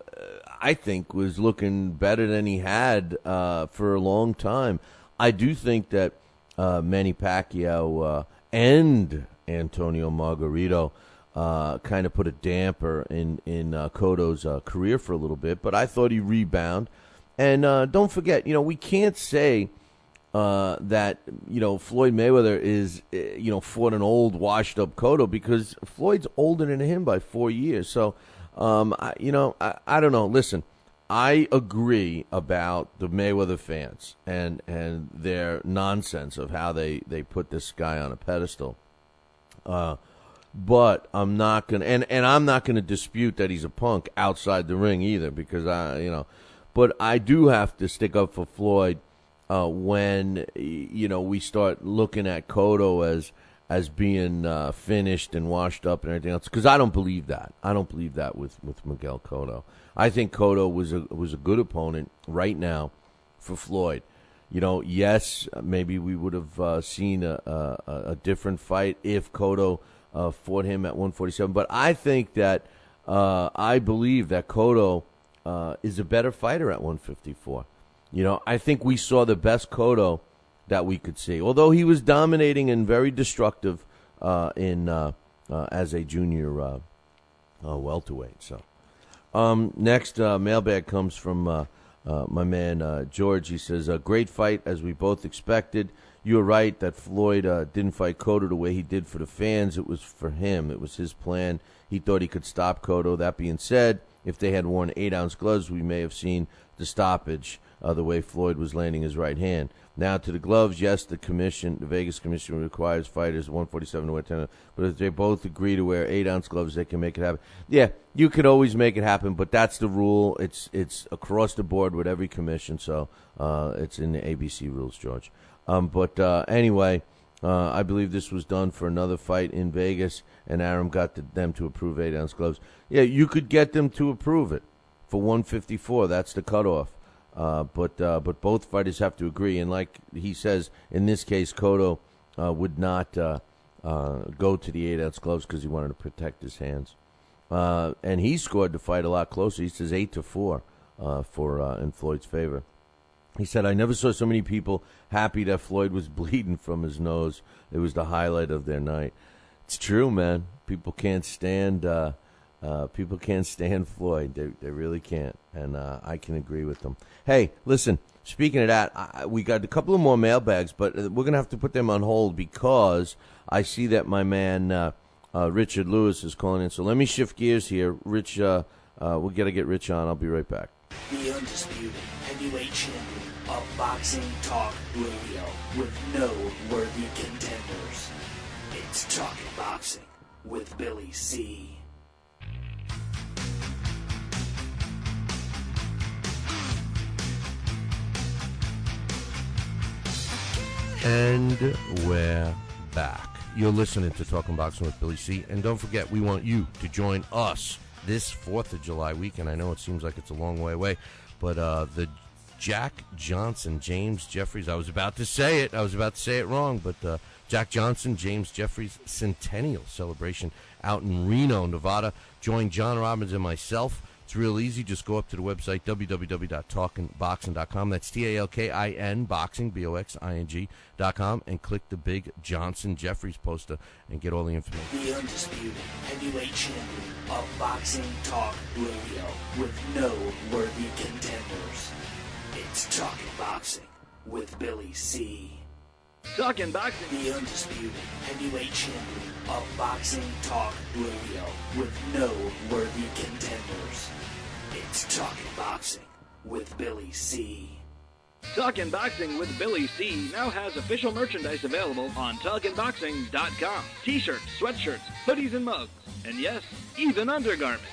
Speaker 4: I think, was looking better than he had for a long time. I do think that Manny Pacquiao and Antonio Margarito kind of put a damper in Cotto's career for a little bit, but I thought he rebounded. And don't forget, we can't say that, Floyd Mayweather is, fought an old, washed-up Cotto because Floyd's older than him by 4 years. So, I don't know. Listen, I agree about the Mayweather fans and their nonsense of how they put this guy on a pedestal. But I'm not gonna, and I'm not gonna dispute that he's a punk outside the ring either, because but I do have to stick up for Floyd when we start looking at Cotto as being finished and washed up and everything else, because I don't believe that. I don't believe that with Miguel Cotto. I think Cotto was a good opponent right now for Floyd. Yes, maybe we would have seen a different fight if Cotto fought him at 147. But I think that I believe that Cotto is a better fighter at 154. You know, I think we saw the best Cotto that we could see. Although he was dominating and very destructive as a junior welterweight. So next mailbag comes from my man George. He says, a great fight as we both expected. You were right that Floyd didn't fight Cotto the way he did for the fans. It was for him. It was his plan. He thought he could stop Cotto. That being said, if they had worn 8-ounce gloves, we may have seen the stoppage the way Floyd was landing his right hand. Now to the gloves, yes, the Vegas Commission requires fighters 147 to wear 10, but if they both agree to wear 8-ounce gloves, they can make it happen. Yeah, you could always make it happen, but that's the rule. It's across the board with every commission, so it's in the ABC rules, George. But anyway, I believe this was done for another fight in Vegas, and Aram got them to approve 8-ounce gloves. Yeah, you could get them to approve it for 154. That's the cutoff. But both fighters have to agree, and like he says, in this case, Cotto would not go to the 8-ounce gloves because he wanted to protect his hands. And he scored the fight a lot closer. He says 8-4 in Floyd's favor. He said, I never saw so many people happy that Floyd was bleeding from his nose. It was the highlight of their night. It's true, man. People can't stand Floyd. They really can't, and I can agree with them. Hey, listen, speaking of that, we got a couple of more mailbags, but we're going to have to put them on hold because I see that my man Richard Lewis is calling in. So let me shift gears here. Rich, we got to get Rich on. I'll be right back.
Speaker 2: The undisputed heavyweight champion of Boxing Talk Radio with no worthy contenders. It's Talking Boxing with Billy C.
Speaker 5: And we're back. You're listening to Talking Boxing with Billy C. And don't forget, we want you to join us this 4th of July weekend. I know it seems like it's a long way away, but the Jack Johnson, James Jeffries, I was about to say it wrong, but Jack Johnson, James Jeffries Centennial Celebration out in Reno, Nevada. Join John Robbins and myself. It's real easy. Just go up to the website, www.talkinboxing.com. That's TALKIN, boxing, BOXING.com, and click the big Johnson Jeffries poster and get all the information.
Speaker 2: The undisputed heavyweight champion of Boxing Talk Radio with no worthy contenders. It's Talking Boxing with Billy C.
Speaker 17: Talking Boxing.
Speaker 2: The undisputed heavyweight champion of Boxing Talk Radio with no worthy contenders. It's Talking Boxing with Billy C.
Speaker 17: Talkin' Boxing with Billy C. now has official merchandise available on talkinboxing.com. T-shirts, sweatshirts, hoodies, and mugs. And yes, even undergarments.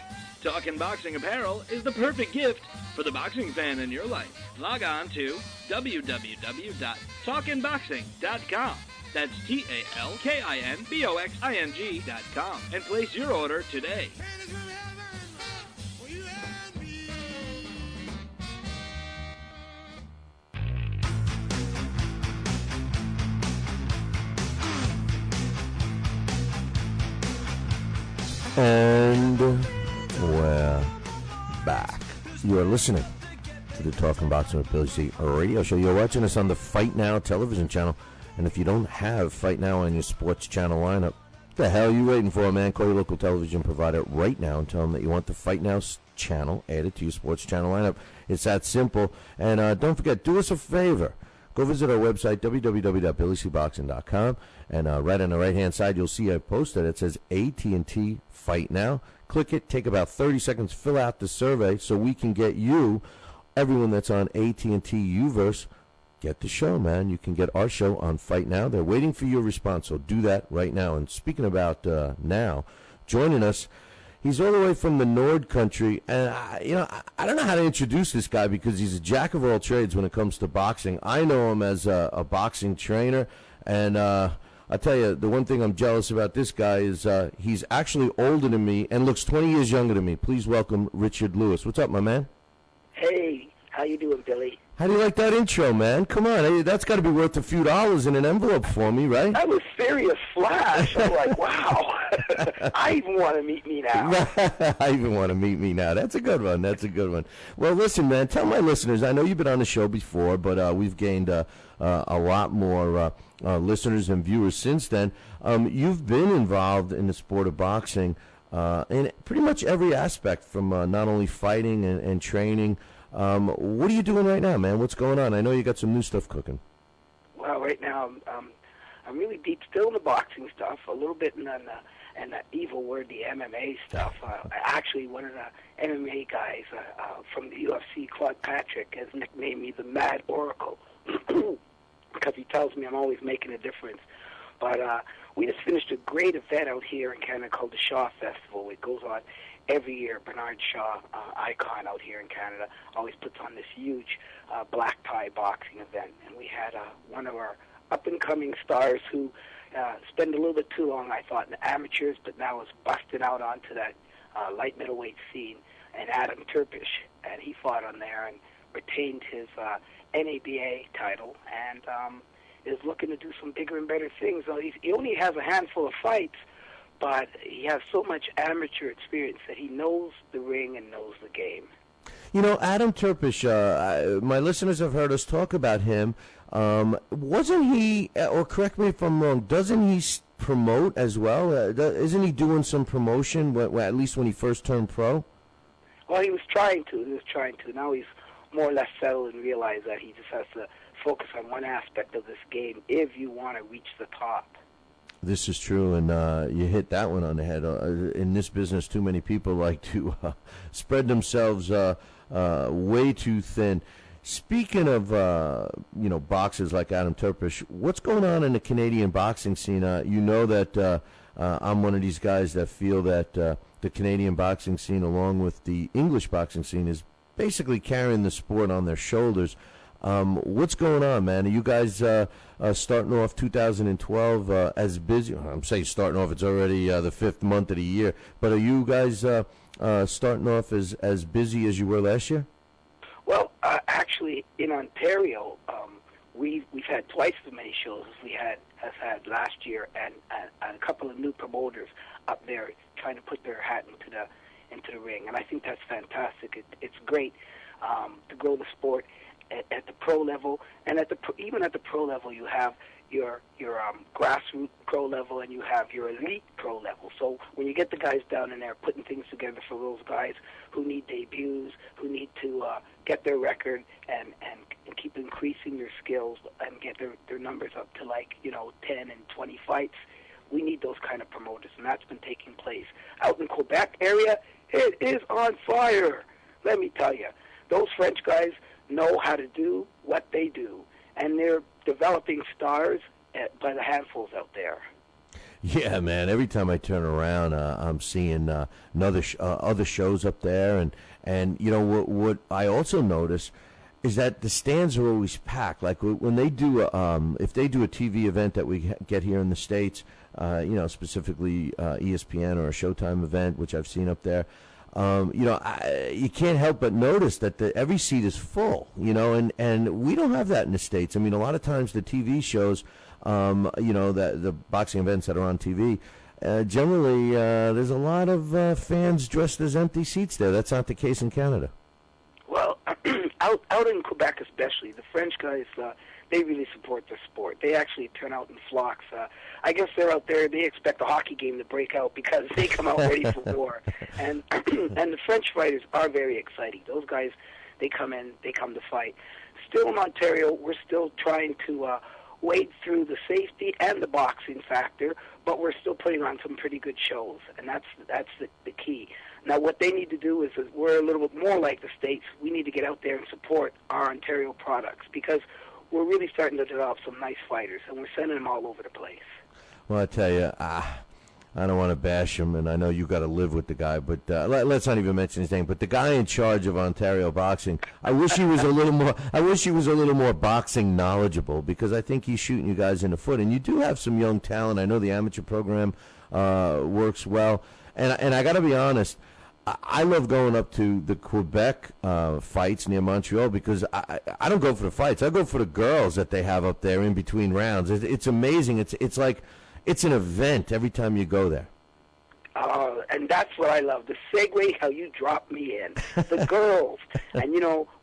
Speaker 17: Talkin' Boxing apparel is the perfect gift for the boxing fan in your life. Log on to www.talkinboxing.com. That's TALKINBOXING.com and place your order today.
Speaker 4: And we're back. You are listening to the Talking Boxing with Billy C. radio show. You're watching us on the Fight Now television channel. And if you don't have Fight Now on your sports channel lineup, what the hell are you waiting for, man? Call your local television provider right now and tell them that you want the Fight Now channel added to your sports channel lineup. It's that simple. And don't forget, do us a favor. Go visit our website, www.billycboxing.com, and right on the right-hand side, you'll see a poster that says AT&T Fight Now. Click it, take about 30 seconds, fill out the survey so we can get you, everyone that's on AT&T Uverse, get the show, man. You can get our show on Fight Now. They're waiting for your response, so do that right now. And speaking about now, joining us, he's all the way from the Nord country, and I don't know how to introduce this guy because he's a jack of all trades when it comes to boxing. I know him as a boxing trainer, and I tell you, the one thing I'm jealous about this guy is he's actually older than me and looks 20 years younger than me. Please welcome Richard Lewis. What's up, my man?
Speaker 18: Hey, how you doing, Billy?
Speaker 4: How do you like that intro, man? Come on, hey, that's got to be worth a few dollars in an envelope for me, right?
Speaker 18: That was serious flash. I'm like, wow. I even want to meet me now.
Speaker 4: I even want to meet me now. That's a good one. That's a good one. Well, listen, man, tell my listeners, I know you've been on the show before, but we've gained a lot more listeners and viewers since then. You've been involved in the sport of boxing in pretty much every aspect, from not only fighting and training. What are you doing right now, man? What's going on? I know you got some new stuff cooking.
Speaker 18: Well, right now I'm really deep still in the boxing stuff, a little bit in the evil word, the MMA stuff. Actually, one of the MMA guys from the UFC, Claude Patrick, has nicknamed me the Mad Oracle because he tells me I'm always making a difference. But we just finished a great event out here in Canada called the Shaw Festival. It goes on every year. Bernard Shaw, icon out here in Canada, always puts on this huge black tie boxing event. And we had one of our up-and-coming stars who spent a little bit too long, I thought, in the amateurs, but now is busting out onto that light middleweight scene, and Adam Turpish. And he fought on there and retained his NABA title, and is looking to do some bigger and better things. So he only has a handful of fights, but he has so much amateur experience that he knows the ring and knows the game.
Speaker 4: You know, Adam Turpish, my listeners have heard us talk about him. Wasn't he, or correct me if I'm wrong, doesn't he promote as well? Isn't he doing some promotion, at least when he first turned pro?
Speaker 18: Well, he was trying to. Now he's more or less settled and realized that he just has to focus on one aspect of this game if you want to reach the top.
Speaker 4: This is true, and you hit that one on the head. In this business, too many people like to spread themselves way too thin. Speaking of, boxers like Adam Turpish, what's going on in the Canadian boxing scene? You know that I'm one of these guys that feel that the Canadian boxing scene, along with the English boxing scene, is basically carrying the sport on their shoulders. What's going on, man? Are you guys starting off 2012 as busy? I'm saying starting off, it's already the 5th month of the year, but are you guys starting off as busy as you were last year?
Speaker 18: Well, actually, in Ontario, we've had twice as many shows as we had last year, and a couple of new promoters up there trying to put their hat into the ring, and I think that's fantastic. It's great to grow the sport at the pro level, and even at the pro level, you have your grassroots pro level and you have your elite pro level. So when you get the guys down in there putting things together for those guys who need debuts, who need to get their record and keep increasing their skills and get their numbers up to 10 and 20 fights, we need those kind of promoters, and that's been taking place. Out in Quebec area, it is on fire. Let me tell you, those French guys know how to do what they do, and they're developing stars by the handfuls out there.
Speaker 4: Yeah, man. Every time I turn around, I'm seeing other shows up there, and you know what I also notice is that the stands are always packed. Like when they do, if they do a TV event that we get here in the States, specifically ESPN or a Showtime event, which I've seen up there. You can't help but notice that every seat is full, and we don't have that in the States. I mean, a lot of times the TV shows, the boxing events that are on TV, generally there's a lot of fans dressed as empty seats there. That's not the case in Canada.
Speaker 18: Well, out in Quebec especially, the French guys, they really support the sport. They actually turn out in flocks. I guess they're out there, they expect a hockey game to break out because they come out ready for war. And the French fighters are very exciting. Those guys, they come to fight. Still in Ontario, we're still trying to wade through the safety and the boxing factor, but we're still putting on some pretty good shows, and that's the key. Now, what they need to do is we're a little bit more like the States. We need to get out there and support our Ontario products because we're really starting to develop some nice fighters, and we're sending them all over the place.
Speaker 4: Well, I tell you, I don't want to bash him, and I know you got to live with the guy, but let's not even mention his name. But the guy in charge of Ontario boxing, I wish he was a little more. I wish he was a little more boxing knowledgeable because I think he's shooting you guys in the foot. And you do have some young talent. I know the amateur program works well, and I got to be honest. I love going up to the Quebec fights near Montreal because I don't go for the fights. I go for the girls that they have up there in between rounds. It's amazing. It's like it's an event every time you go there.
Speaker 18: And that's what I love, the segue, how you drop me in. The girls. And,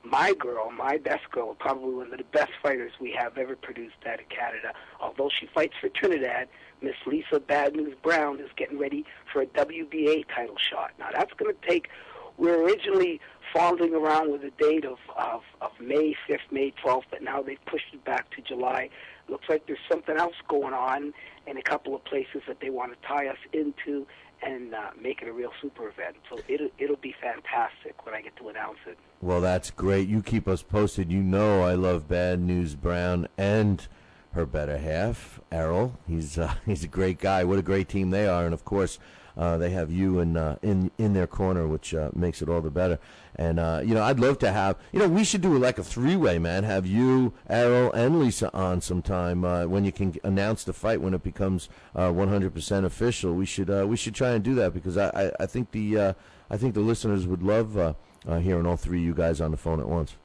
Speaker 18: my girl, my best girl, probably one of the best fighters we have ever produced out of Canada. Although she fights for Trinidad, Miss Lisa Bad News Brown is getting ready for a WBA title shot. Now, that's going to take, we're originally fondling around with a date of May 5th, May 12th, but now they've pushed it back to July. Looks like there's something else going on in a couple of places that they want to tie us into and make it a real super event. So it'll be fantastic when I get to announce it.
Speaker 4: Well, that's great. You keep us posted. I love Bad News Brown and her better half, Errol. He's a great guy. What a great team they are. And, of course, they have you in their corner, which makes it all the better. And, I'd love to have, we should do like a three-way, man. Have you, Errol, and Lisa on sometime when you can announce the fight when it becomes 100% official. We should try and do that because I think the listeners would love hearing all three of you guys on the phone at once.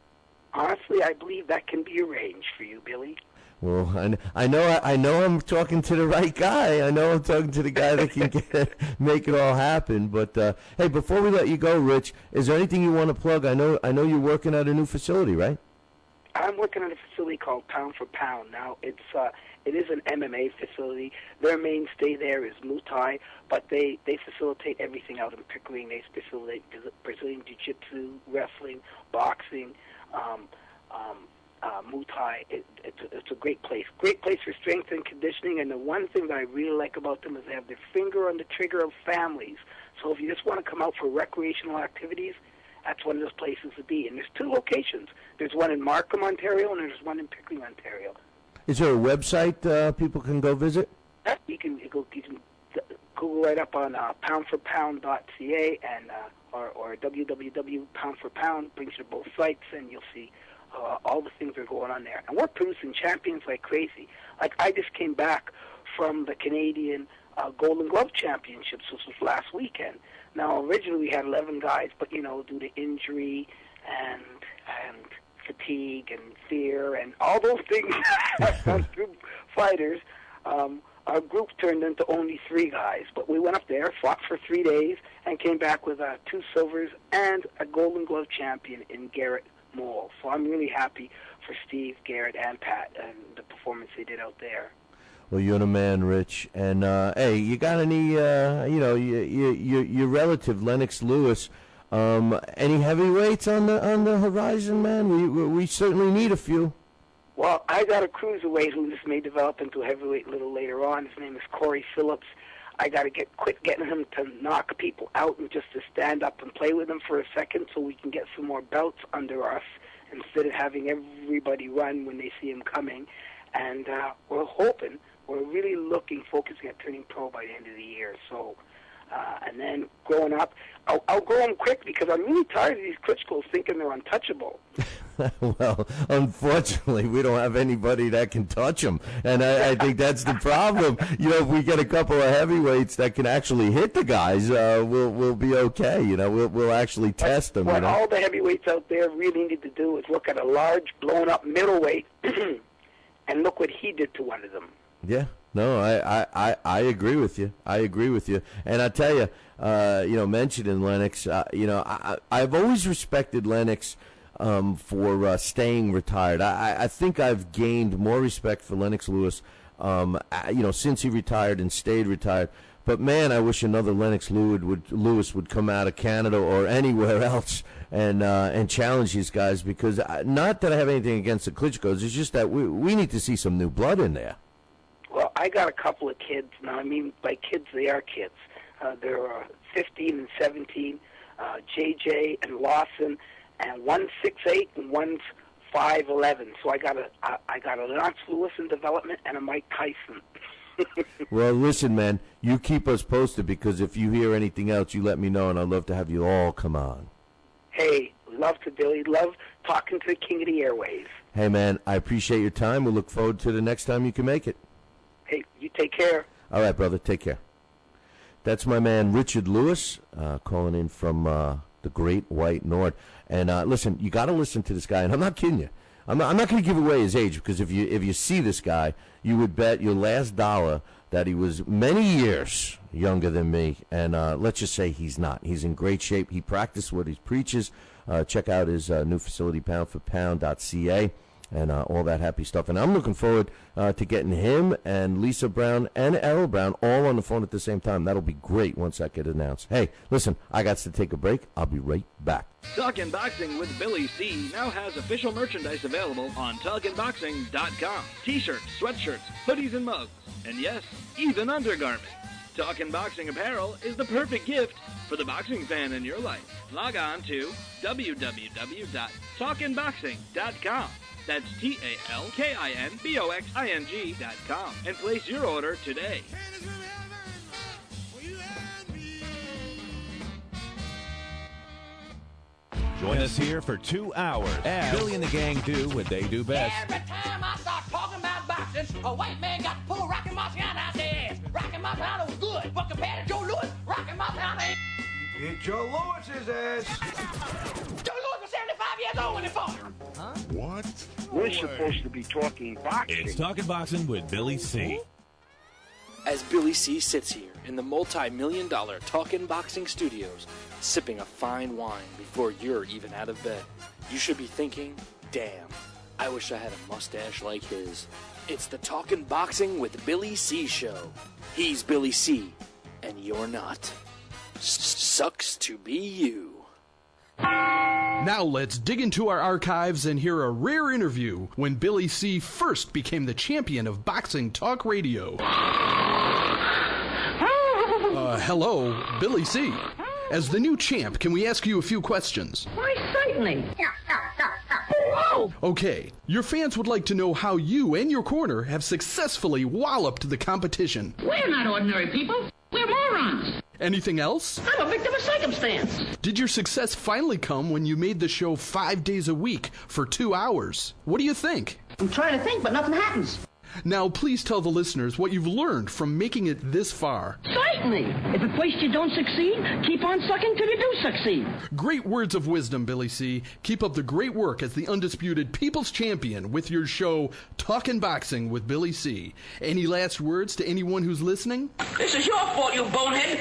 Speaker 18: Honestly, I believe that can be arranged for you, Billy.
Speaker 4: Well, I know I'm talking to the right guy. I know I'm talking to the guy that can make it all happen. But hey, before we let you go, Rich, is there anything you want to plug? I know you're working at a new facility, right?
Speaker 18: I'm working at a facility called Pound for Pound. Now, it is an MMA facility. Their mainstay there is Muay Thai, but they facilitate everything out in Pickering. They facilitate Brazilian Jiu-Jitsu, wrestling, boxing, Muay Thai. It's a great place. Great place for strength and conditioning. And the one thing that I really like about them is they have their finger on the trigger of families. So if you just want to come out for recreational activities, that's one of those places to be. And there's two locations. There's one in Markham, Ontario, and there's one in Pickering, Ontario.
Speaker 4: Is there a website people can go visit?
Speaker 18: You can Google right up on poundforpound.ca and or www.poundforpound brings you to both sites, and you'll see all the things that are going on there. And we're producing champions like crazy. Like, I just came back from the Canadian Golden Glove Championships, which was last weekend. Now, originally we had 11 guys, but, due to injury and fatigue and fear and all those things through fighters, our group turned into only 3 guys. But we went up there, fought for 3 days, and came back with 2 silvers and a Golden Glove champion in Garrett Mole. So I'm really happy for Steve, Garrett, and Pat and the performance they did out there.
Speaker 4: Well, you're the man, Rich. And hey, you got any? Your relative Lennox Lewis. Any heavyweights on the horizon, man? We certainly need a few.
Speaker 18: Well, I got a cruiserweight who this may develop into a heavyweight a little later on. His name is Corey Phillips. I got to quit getting him to knock people out and just to stand up and play with them for a second so we can get some more belts under us instead of having everybody run when they see him coming. And we're really focusing on turning pro by the end of the year. So, and then growing up, I'll grow them quick because I'm really tired of these Klitschkos thinking they're untouchable.
Speaker 4: Well, unfortunately, we don't have anybody that can touch them, and I think that's the problem. If we get a couple of heavyweights that can actually hit the guys, we'll be okay. We'll actually test them.
Speaker 18: What all the heavyweights out there really need to do is look at a large, blown-up middleweight, and look what he did to one of them.
Speaker 4: Yeah. No, I agree with you. And I tell you, mentioning Lennox, I've always respected Lennox for staying retired. I think I've gained more respect for Lennox Lewis, since he retired and stayed retired. But man, I wish another Lennox Lewis would come out of Canada or anywhere else and challenge these guys. Because not that I have anything against the Klitschkos, it's just that we need to see some new blood in there.
Speaker 18: Well, I got a couple of kids. Now, I mean, by kids, they are kids. They're 15 and 17, JJ and Lawson, and one's 6'8" and one's 5'11". So I got a Lance Lewis in development and a Mike Tyson.
Speaker 4: Well, listen, man, you keep us posted because if you hear anything else, you let me know, and I'd love to have you all come on.
Speaker 18: Hey, love to Billy. Love talking to the king of the airways.
Speaker 4: Hey, man, I appreciate your time. We'll look forward to the next time you can make it.
Speaker 18: Hey, you take care.
Speaker 4: All right, brother. Take care. That's my man Richard Lewis calling in from the Great White North. And listen, you got to listen to this guy, and I'm not kidding you. I'm not going to give away his age, because if you see this guy, you would bet your last dollar that he was many years younger than me. And let's just say he's not. He's in great shape. He practiced what he preaches. Check out his new facility, poundforpound.ca, and all that happy stuff. And I'm looking forward to getting him and Lisa Brown and Errol Brown all on the phone at the same time. That'll be great once that gets announced. Hey, listen, I got to take a break. I'll be right back.
Speaker 17: Talkin' Boxing with Billy C. now has official merchandise available on TalkinBoxing.com. T-shirts, sweatshirts, hoodies, and mugs. And yes, even undergarments. Talkin' Boxing apparel is the perfect gift for the boxing fan in your life. Log on to www.talkinboxing.com. That's TalkinBoxing.com and place your order today.
Speaker 13: Join us here for 2 hours as Billy and the gang do what they do best.
Speaker 19: Every time I start talking about boxing, a white man got to pull Rocky Marciano out their ass. Rocky Marciano was good, but compared to Joe Louis, Rocky Marciano ain't.
Speaker 20: Hit Joe Louis's ass.
Speaker 19: Joe Louis was 75 years old when he fought.
Speaker 20: Huh? What?
Speaker 21: We're supposed to be talking boxing.
Speaker 13: It's Talking Boxing with Billy C.
Speaker 2: As Billy C. sits here in the multi-million-dollar Talkin' Boxing Studios, sipping a fine wine before you're even out of bed, you should be thinking, damn, I wish I had a mustache like his. It's the Talkin' Boxing with Billy C. show. He's Billy C., and you're not. Sucks to be you.
Speaker 22: Now let's dig into our archives and hear a rare interview when Billy C. first became the champion of boxing talk radio. Hello, Billy C. As the new champ, can we ask you a few questions?
Speaker 19: Why, certainly.
Speaker 22: Okay, your fans would like to know how you and your corner have successfully walloped the competition.
Speaker 19: We're not ordinary people. We're morons.
Speaker 22: Anything else?
Speaker 19: I'm a victim of circumstance.
Speaker 22: Did your success finally come when you made the show 5 days a week for 2 hours? What do you think?
Speaker 19: I'm trying to think, but nothing happens.
Speaker 22: Now, please tell the listeners what you've learned from making it this far.
Speaker 19: Certainly. If at first you don't succeed, keep on sucking till you do succeed.
Speaker 22: Great words of wisdom, Billy C. Keep up the great work as the undisputed People's Champion with your show, Talkin' Boxing with Billy C. Any last words to anyone who's listening?
Speaker 19: This is your fault, you bonehead.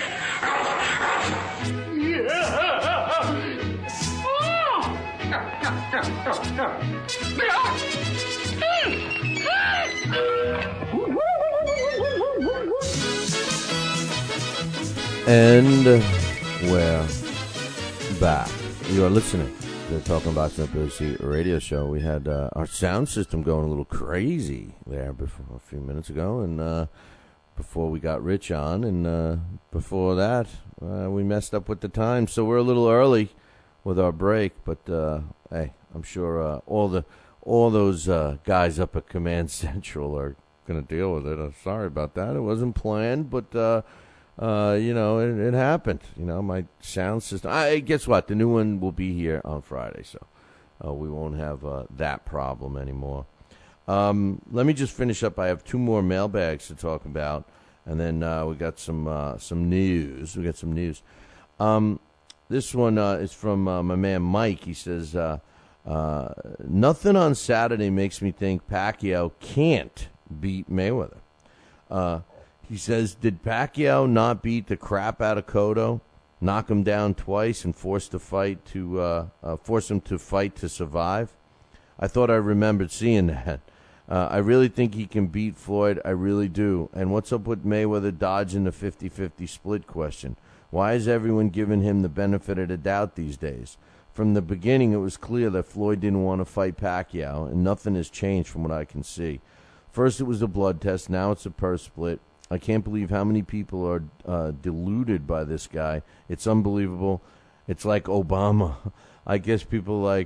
Speaker 4: And we're back. You are listening to the Talking Boxing with Billy C. radio show. We had our sound system going a little crazy there before a few minutes ago, and before we got Rich on, and before that, we messed up with the time, so we're a little early with our break. But hey, I'm sure all those guys up at Command Central are going to deal with it. I'm sorry about that. It wasn't planned, but. It happened. My sound system. Guess what? The new one will be here on Friday, so we won't have that problem anymore. Let me just finish up. I have 2 more mailbags to talk about, and then we got some news. We got some news. This one is from my man Mike. He says, nothing on Saturday makes me think Pacquiao can't beat Mayweather. He says, did Pacquiao not beat the crap out of Cotto, knock him down twice, and force him to fight to survive? I thought I remembered seeing that. I really think he can beat Floyd. I really do. And what's up with Mayweather dodging the 50-50 split question? Why is everyone giving him the benefit of the doubt these days? From the beginning, it was clear that Floyd didn't want to fight Pacquiao, and nothing has changed from what I can see. First, it was a blood test. Now it's a purse split. I can't believe how many people are deluded by this guy. It's unbelievable. It's like Obama. I guess people I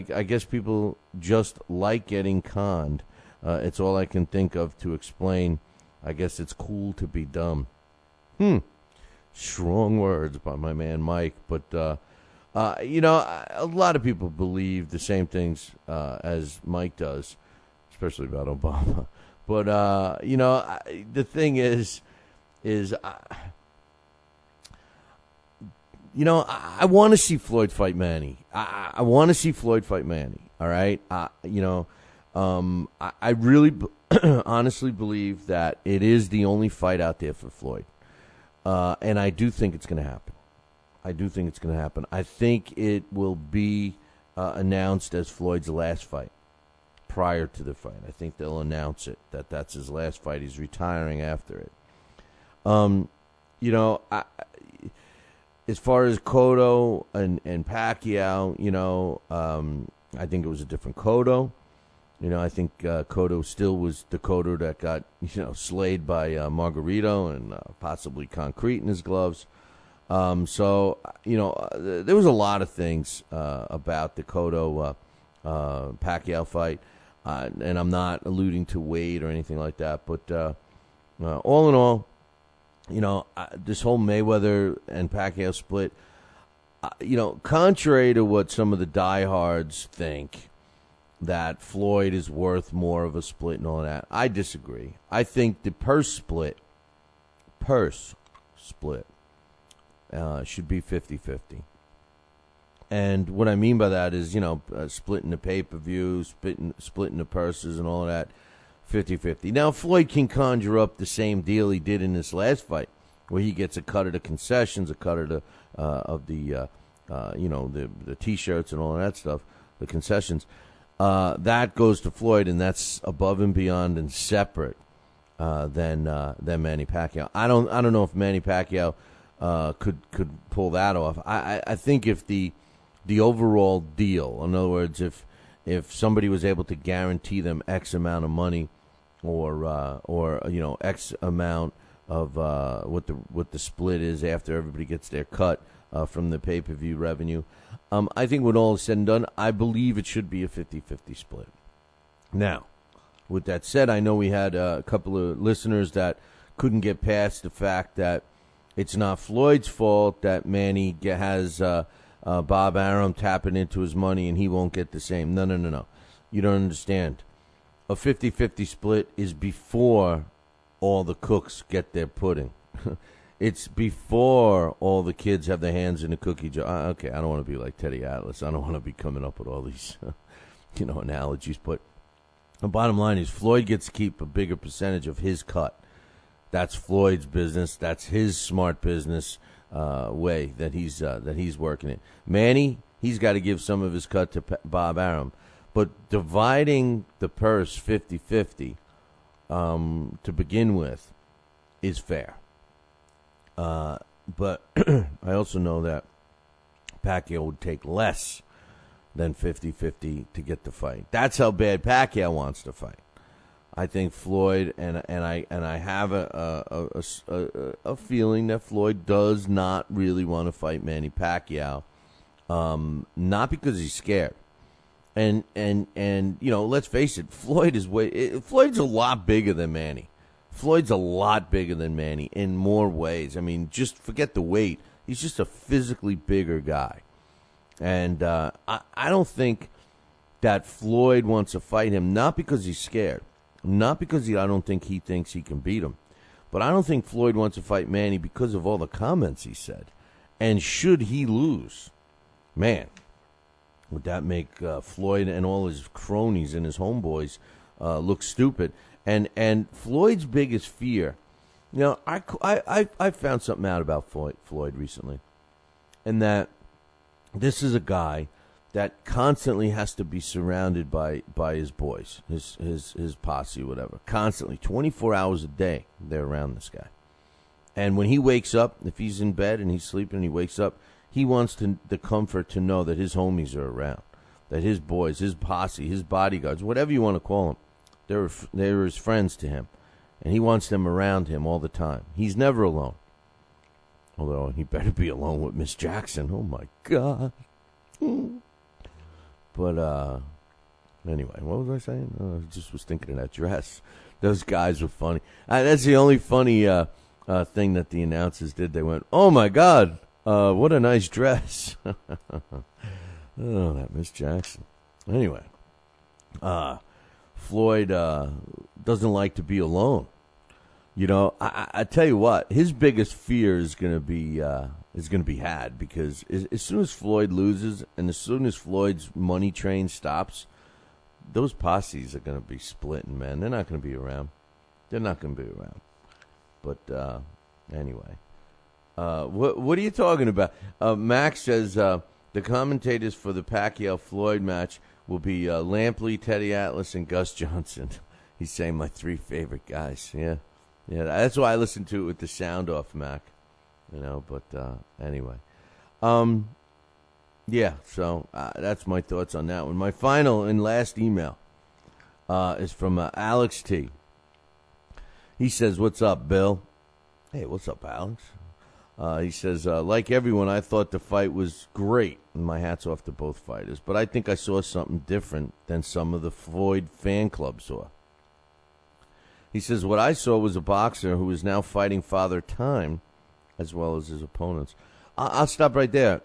Speaker 4: guess people just like getting conned. It's all I can think of to explain. I guess it's cool to be dumb. Strong words by my man Mike. But a lot of people believe the same things as Mike does, especially about Obama. But, the thing is I want to see Floyd fight Manny. I want to see Floyd fight Manny. All right. I really honestly believe that it is the only fight out there for Floyd. And I do think it's going to happen. I think it will be announced as Floyd's last fight prior to the fight. I think they'll announce it, that's his last fight. He's retiring after it. As far as Cotto and Pacquiao, I think it was a different Cotto. I think Cotto still was the Cotto that got, slayed by Margarito and possibly concrete in his gloves. There was a lot of things about the Cotto Pacquiao fight, and I'm not alluding to weight or anything like that. But all in all, this whole Mayweather and Pacquiao split, contrary to what some of the diehards think, that Floyd is worth more of a split and all that, I disagree. I think the purse split should be 50-50. And what I mean by that is, splitting the pay-per-view, splitting the purses and all of that, 50-50. Now, Floyd can conjure up the same deal he did in this last fight, where he gets a cut of the concessions, a cut of the T-shirts and all of that stuff, the concessions. That goes to Floyd, and that's above and beyond and separate than Manny Pacquiao. I don't know if Manny Pacquiao could pull that off. I think if the overall deal, in other words, if somebody was able to guarantee them X amount of money, or X amount of what the split is after everybody gets their cut from the pay-per-view revenue, I think when all is said and done, I believe it should be a 50-50 split. Now, with that said, I know we had a couple of listeners that couldn't get past the fact that it's not Floyd's fault that Manny has Bob Arum tapping into his money and he won't get the same. No. You don't understand. A 50-50 split is before all the cooks get their pudding. It's before all the kids have their hands in the cookie jar. Okay, I don't want to be like Teddy Atlas. I don't want to be coming up with all these, analogies. But the bottom line is Floyd gets to keep a bigger percentage of his cut. That's Floyd's business. That's his smart business way that he's working it. Manny, he's got to give some of his cut to Bob Arum. But dividing the purse 50-50 to begin with is fair. But I also know that Pacquiao would take less than 50-50 to get the fight. That's how bad Pacquiao wants to fight. I think Floyd and I have a feeling that Floyd does not really want to fight Manny Pacquiao, not because he's scared. And let's face it, Floyd's a lot bigger than Manny. Floyd's a lot bigger than Manny in more ways. I mean, just forget the weight. He's just a physically bigger guy. And I don't think that Floyd wants to fight him, not because he's scared, not because I don't think he thinks he can beat him, but I don't think Floyd wants to fight Manny because of all the comments he said. And should he lose, man, would that make Floyd and all his cronies and his homeboys look stupid? And Floyd's biggest fear, I found something out about Floyd recently, and that this is a guy that constantly has to be surrounded by his boys, his posse, whatever. Constantly, 24 hours a day, they're around this guy. And when he wakes up, if he's in bed and he's sleeping and he wakes up, he wants the comfort to know that his homies are around, that his boys, his posse, his bodyguards, whatever you want to call them, they're his friends to him. And he wants them around him all the time. He's never alone. Although he better be alone with Miss Jackson. Oh, my God. But anyway, what was I saying? I just was thinking of that dress. Those guys were funny. That's the only funny thing that the announcers did. They went, "Oh, my God, what a nice dress." Oh, that Miss Jackson. Anyway, Floyd doesn't like to be alone. I tell you what, his biggest fear is going to be is going to be had, because as soon as Floyd loses and as soon as Floyd's money train stops, those posses are going to be splitting, man. They're not going to be around. They're not going to be around. But anyway, what are you talking about? Max says the commentators for the Pacquiao-Floyd match will be Lampley, Teddy Atlas, and Gus Johnson. He's saying my 3 favorite guys. Yeah, that's why I listen to it with the sound off, Mac. But anyway. Yeah, so that's my thoughts on that one. My final and last email is from Alex T. He says, "What's up, Bill?" Hey, what's up, Alex? He says, like everyone, I thought the fight was great. And my hat's off to both fighters. But I think I saw something different than some of the Floyd fan club saw. He says, what I saw was a boxer who is now fighting Father Time as well as his opponents. I'll stop right there.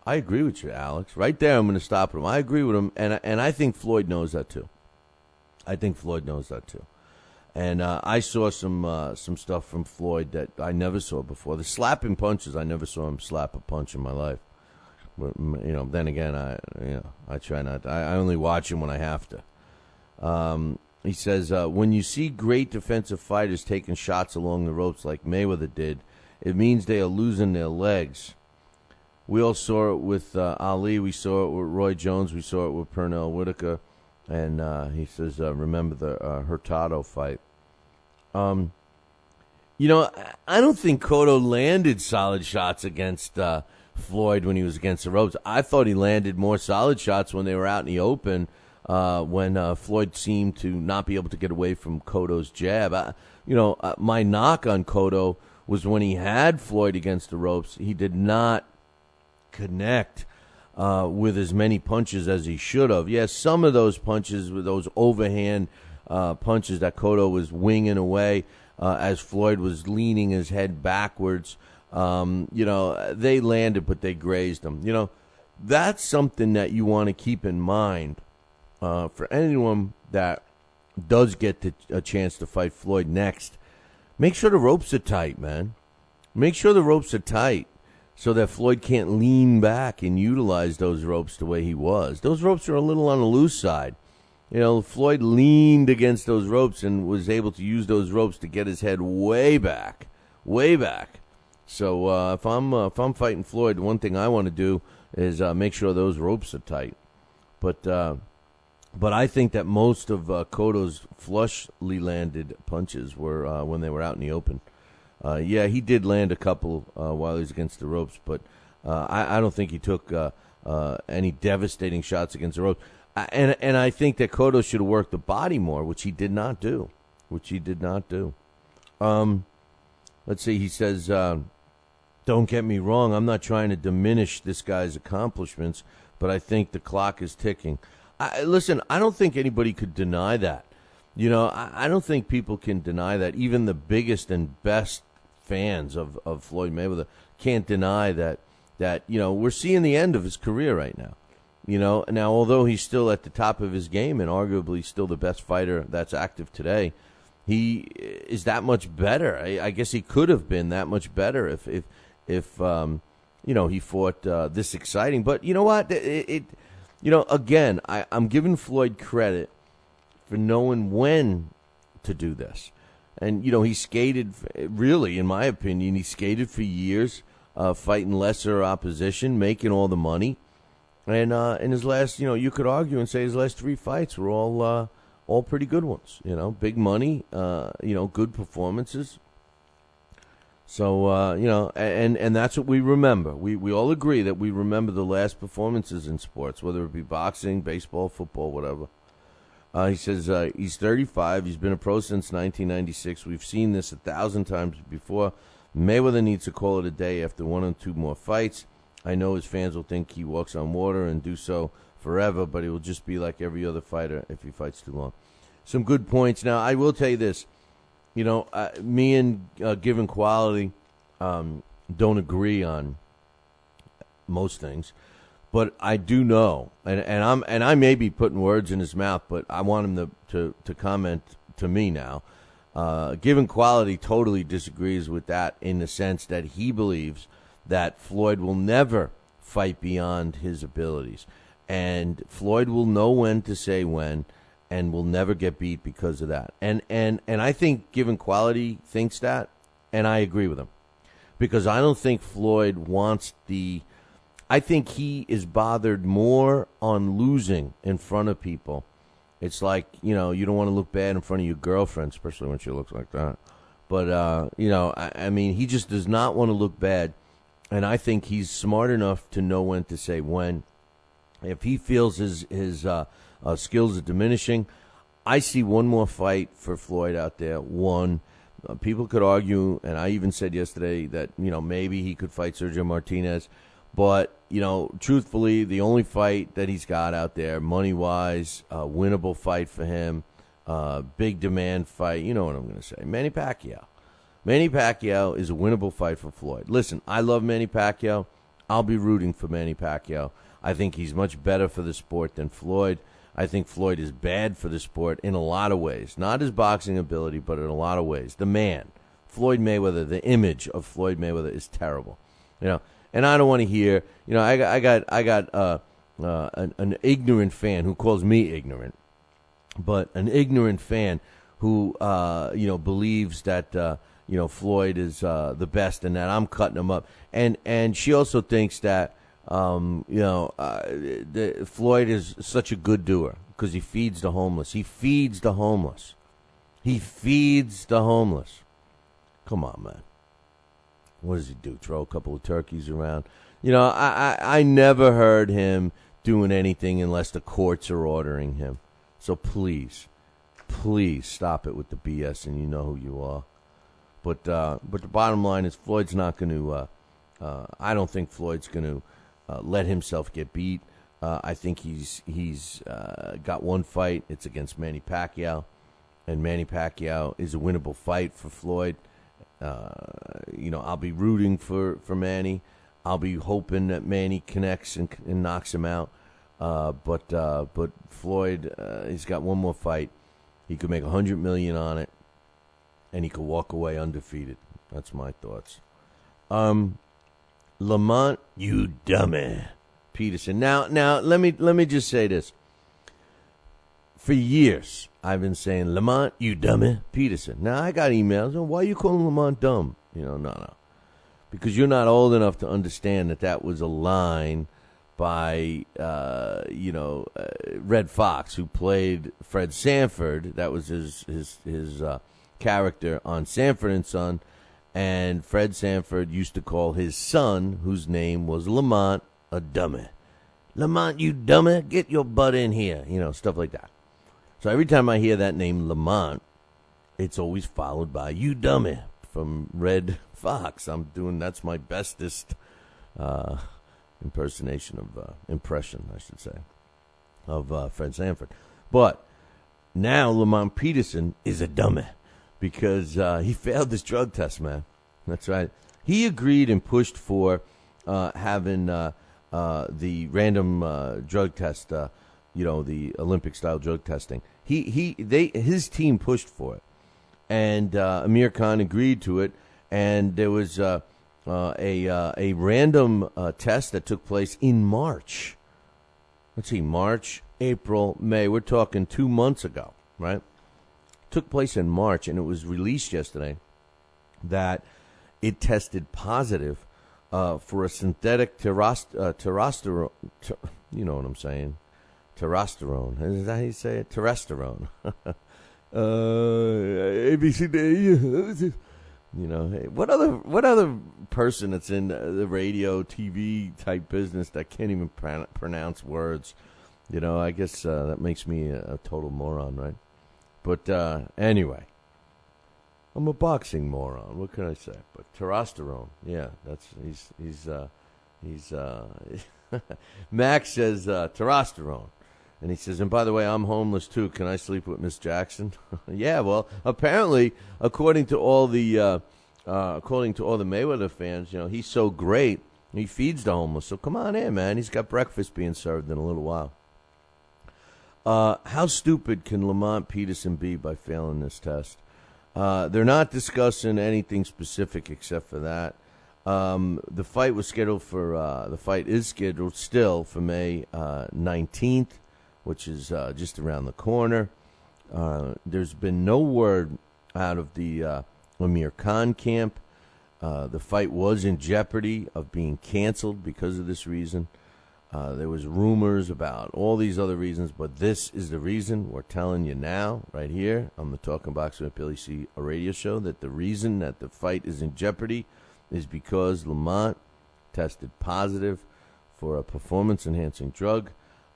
Speaker 4: I agree with you, Alex. Right there, I'm going to stop him. I agree with him, and I think Floyd knows that, too. And I saw some stuff from Floyd that I never saw before. The slapping punches, I never saw him slap a punch in my life. But, then again, I try not. I only watch him when I have to. He says, when you see great defensive fighters taking shots along the ropes like Mayweather did, it means they are losing their legs. We all saw it with Ali. We saw it with Roy Jones. We saw it with Pernell Whitaker. And he says, remember the Hurtado fight. I don't think Cotto landed solid shots against Floyd when he was against the ropes. I thought he landed more solid shots when they were out in the open, when Floyd seemed to not be able to get away from Cotto's jab. My knock on Cotto was when he had Floyd against the ropes, he did not connect with as many punches as he should have. Yes, some of those punches were those overhand punches that Cotto was winging away as Floyd was leaning his head backwards. They landed, but they grazed him. That's something that you want to keep in mind for anyone that does get a chance to fight Floyd next. Make sure the ropes are tight, man. Make sure the ropes are tight so that Floyd can't lean back and utilize those ropes the way he was. Those ropes are a little on the loose side. Floyd leaned against those ropes and was able to use those ropes to get his head way back. So if I'm fighting Floyd, one thing I want to do is make sure those ropes are tight. But I think that most of Cotto's flushly landed punches were when they were out in the open. He did land a couple while he was against the ropes, but I don't think he took any devastating shots against the ropes. And I think that Cotto should have worked the body more, which he did not do. Let's see. He says, don't get me wrong. I'm not trying to diminish this guy's accomplishments, but I think the clock is ticking. Listen, I don't think anybody could deny that. I don't think people can deny that. Even the biggest and best fans of Floyd Mayweather can't deny that we're seeing the end of his career right now. Now, although he's still at the top of his game and arguably still the best fighter that's active today, he is that much better. I guess he could have been that much better if he fought this exciting. But you know what? Again, I'm giving Floyd credit for knowing when to do this. And, he skated, really, in my opinion, he skated for years, fighting lesser opposition, making all the money. And in his last, you could argue and say his last 3 fights were all pretty good ones. Big money, good performances. So, and that's what we remember. We all agree that we remember the last performances in sports, whether it be boxing, baseball, football, whatever. He says he's 35. He's been a pro since 1996. We've seen this 1,000 times before. Mayweather needs to call it a day after 1 or 2 more fights. I know his fans will think he walks on water and do so forever, but it will just be like every other fighter if he fights too long. Some good points. Now, I will tell you this. Me and Given Quality don't agree on most things, but I do know, and I may be putting words in his mouth, but I want him to comment to me now. Given Quality totally disagrees with that in the sense that he believes that Floyd will never fight beyond his abilities. And Floyd will know when to say when and will never get beat because of that. And I think Given Quality thinks that, and I agree with him. Because I don't think Floyd wants I think he is bothered more on losing in front of people. It's like, you don't want to look bad in front of your girlfriend, especially when she looks like that. But, I mean, he just does not want to look bad. And I think he's smart enough to know when to say when. If he feels his skills are diminishing, I see one more fight for Floyd out there. One. People could argue, and I even said yesterday that, maybe he could fight Sergio Martinez. But, truthfully, the only fight that he's got out there, money-wise, winnable fight for him, big demand fight, you know what I'm going to say, Manny Pacquiao. Manny Pacquiao is a winnable fight for Floyd. Listen, I love Manny Pacquiao. I'll be rooting for Manny Pacquiao. I think he's much better for the sport than Floyd. I think Floyd is bad for the sport in a lot of ways. Not his boxing ability, but in a lot of ways. The man, Floyd Mayweather, the image of Floyd Mayweather is terrible. And I don't want to hear, I got an ignorant fan who calls me ignorant, but an ignorant fan who, believes that, Floyd is the best and that I'm cutting him up. And she also thinks that, Floyd is such a good doer because he feeds the homeless. He feeds the homeless. He feeds the homeless. Come on, man. What does he do? Throw a couple of turkeys around? I never heard him doing anything unless the courts are ordering him. So please stop it with the BS, and you know who you are. But the bottom line is Floyd's not going to. I don't think Floyd's going to let himself get beat. I think he's got one fight. It's against Manny Pacquiao, and Manny Pacquiao is a winnable fight for Floyd. I'll be rooting for Manny. I'll be hoping that Manny connects and knocks him out. But Floyd, he's got one more fight. He could make $100 million on it, and he could walk away undefeated. That's my thoughts. Lamont, you dummy, Peterson. Now, let me just say this. For years, I've been saying, Lamont, you dummy, Peterson. Now, I got emails. Oh, why are you calling Lamont dumb? No. Because you're not old enough to understand that was a line by, Red Fox, who played Fred Sanford. That was his character on Sanford & Son. And Fred Sanford used to call his son, whose name was Lamont, a dummy. Lamont, you dummy, get your butt in here. Stuff like that. So every time I hear that name, Lamont, it's always followed by you dummy from Red Fox. That's my bestest impersonation impression, I should say, of Fred Sanford. But now Lamont Peterson is a dummy because he failed this drug test, man. That's right. He agreed and pushed for having the random drug test, the Olympic-style drug testing. His team pushed for it, and Amir Khan agreed to it. And there was a random test that took place in March. Let's see, March, April, May. We're talking 2 months ago, right? Took place in March, and it was released yesterday that it tested positive for a synthetic testosterone. You know what I'm saying? Testosterone. Is that how you say it? Testosterone. ABCD. Hey, what other person that's in the radio, TV type business that can't even pronounce words? I guess that makes me a total moron, right? But anyway, I'm a boxing moron. What can I say? But testosterone, yeah, he's Max says testosterone. And he says, and by the way, I'm homeless too. Can I sleep with Miss Jackson? Yeah, well, apparently, according to all the Mayweather fans, he's so great, he feeds the homeless. So come on in, man. He's got breakfast being served in a little while. How stupid can Lamont Peterson be by failing this test? They're not discussing anything specific except for that. The fight was scheduled for the fight is scheduled still for May 19th, which is just around the corner. There's been no word out of the Amir Khan camp. The fight was in jeopardy of being canceled because of this reason. There was rumors about all these other reasons, but this is the reason. We're telling you now, right here on the Talking Boxing with Billy C. a radio show, that the reason that the fight is in jeopardy is because Lamont tested positive for a performance-enhancing drug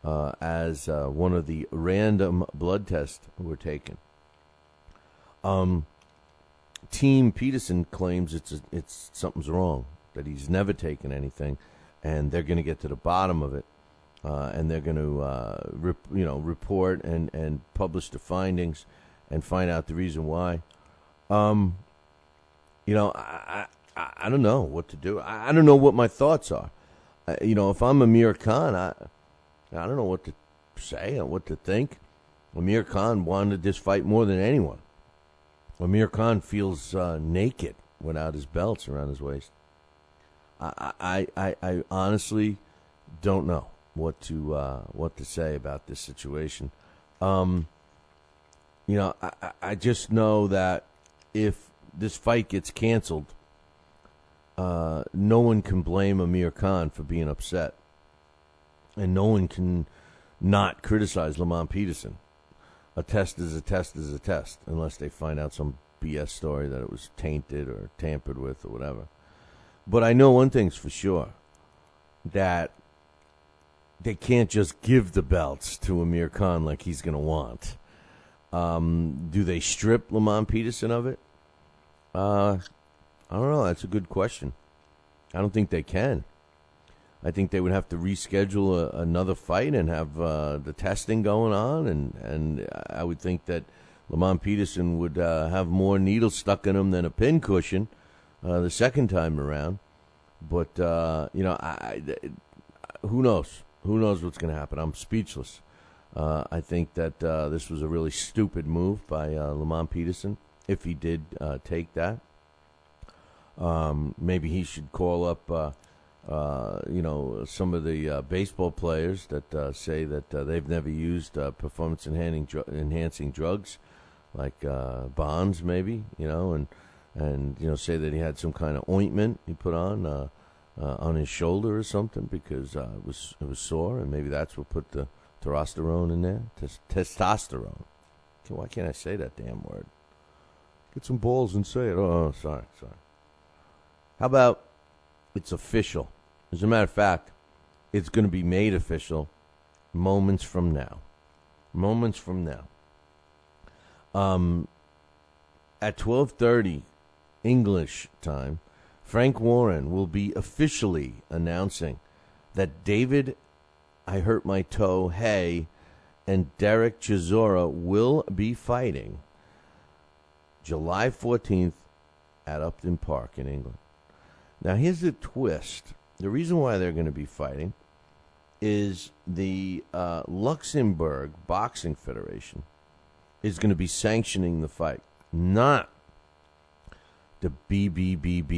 Speaker 4: as one of the random blood tests were taken. Team Peterson claims it's something's wrong, that he's never taken anything, and they're going to get to the bottom of it, and they're going to report and publish the findings and find out the reason why. I don't know what to do. I don't know what my thoughts are. If I'm Amir Khan, I don't know what to say and what to think. Amir Khan wanted this fight more than anyone. Amir Khan feels naked without his belts around his waist. I honestly don't know what to say about this situation. I just know that if this fight gets canceled, no one can blame Amir Khan for being upset, and no one can not criticize Lamont Peterson. A test is a test is a test, unless they find out some BS story that it was tainted or tampered with or whatever. But I know one thing's for sure, that they can't just give the belts to Amir Khan like he's going to want. Do they strip Lamont Peterson of it? I don't know. That's a good question. I don't think they can. I think they would have to reschedule another fight and have the testing going on, and I would think that Lamont Peterson would have more needles stuck in him than a pin cushion the second time around. But, who knows? Who knows what's going to happen? I'm speechless. I think that this was a really stupid move by Lamont Peterson, if he did take that. Maybe he should call up, some of the baseball players that say that they've never used performance-enhancing drugs, like Bonds, maybe, and say that he had some kind of ointment he put on his shoulder or something because it was sore, and maybe that's what put the testosterone in there. Testosterone. Why can't I say that damn word? Get some balls and say it. Oh, sorry. How about it's official? As a matter of fact, it's going to be made official moments from now. At 12:30 English time, Frank Warren will be officially announcing that David I Hurt My Toe Hay and Derek Chisora will be fighting July 14th at Upton Park in England. Now, here's the twist. The reason why they're going to be fighting is the Luxembourg Boxing Federation is going to be sanctioning the fight, not the BBB.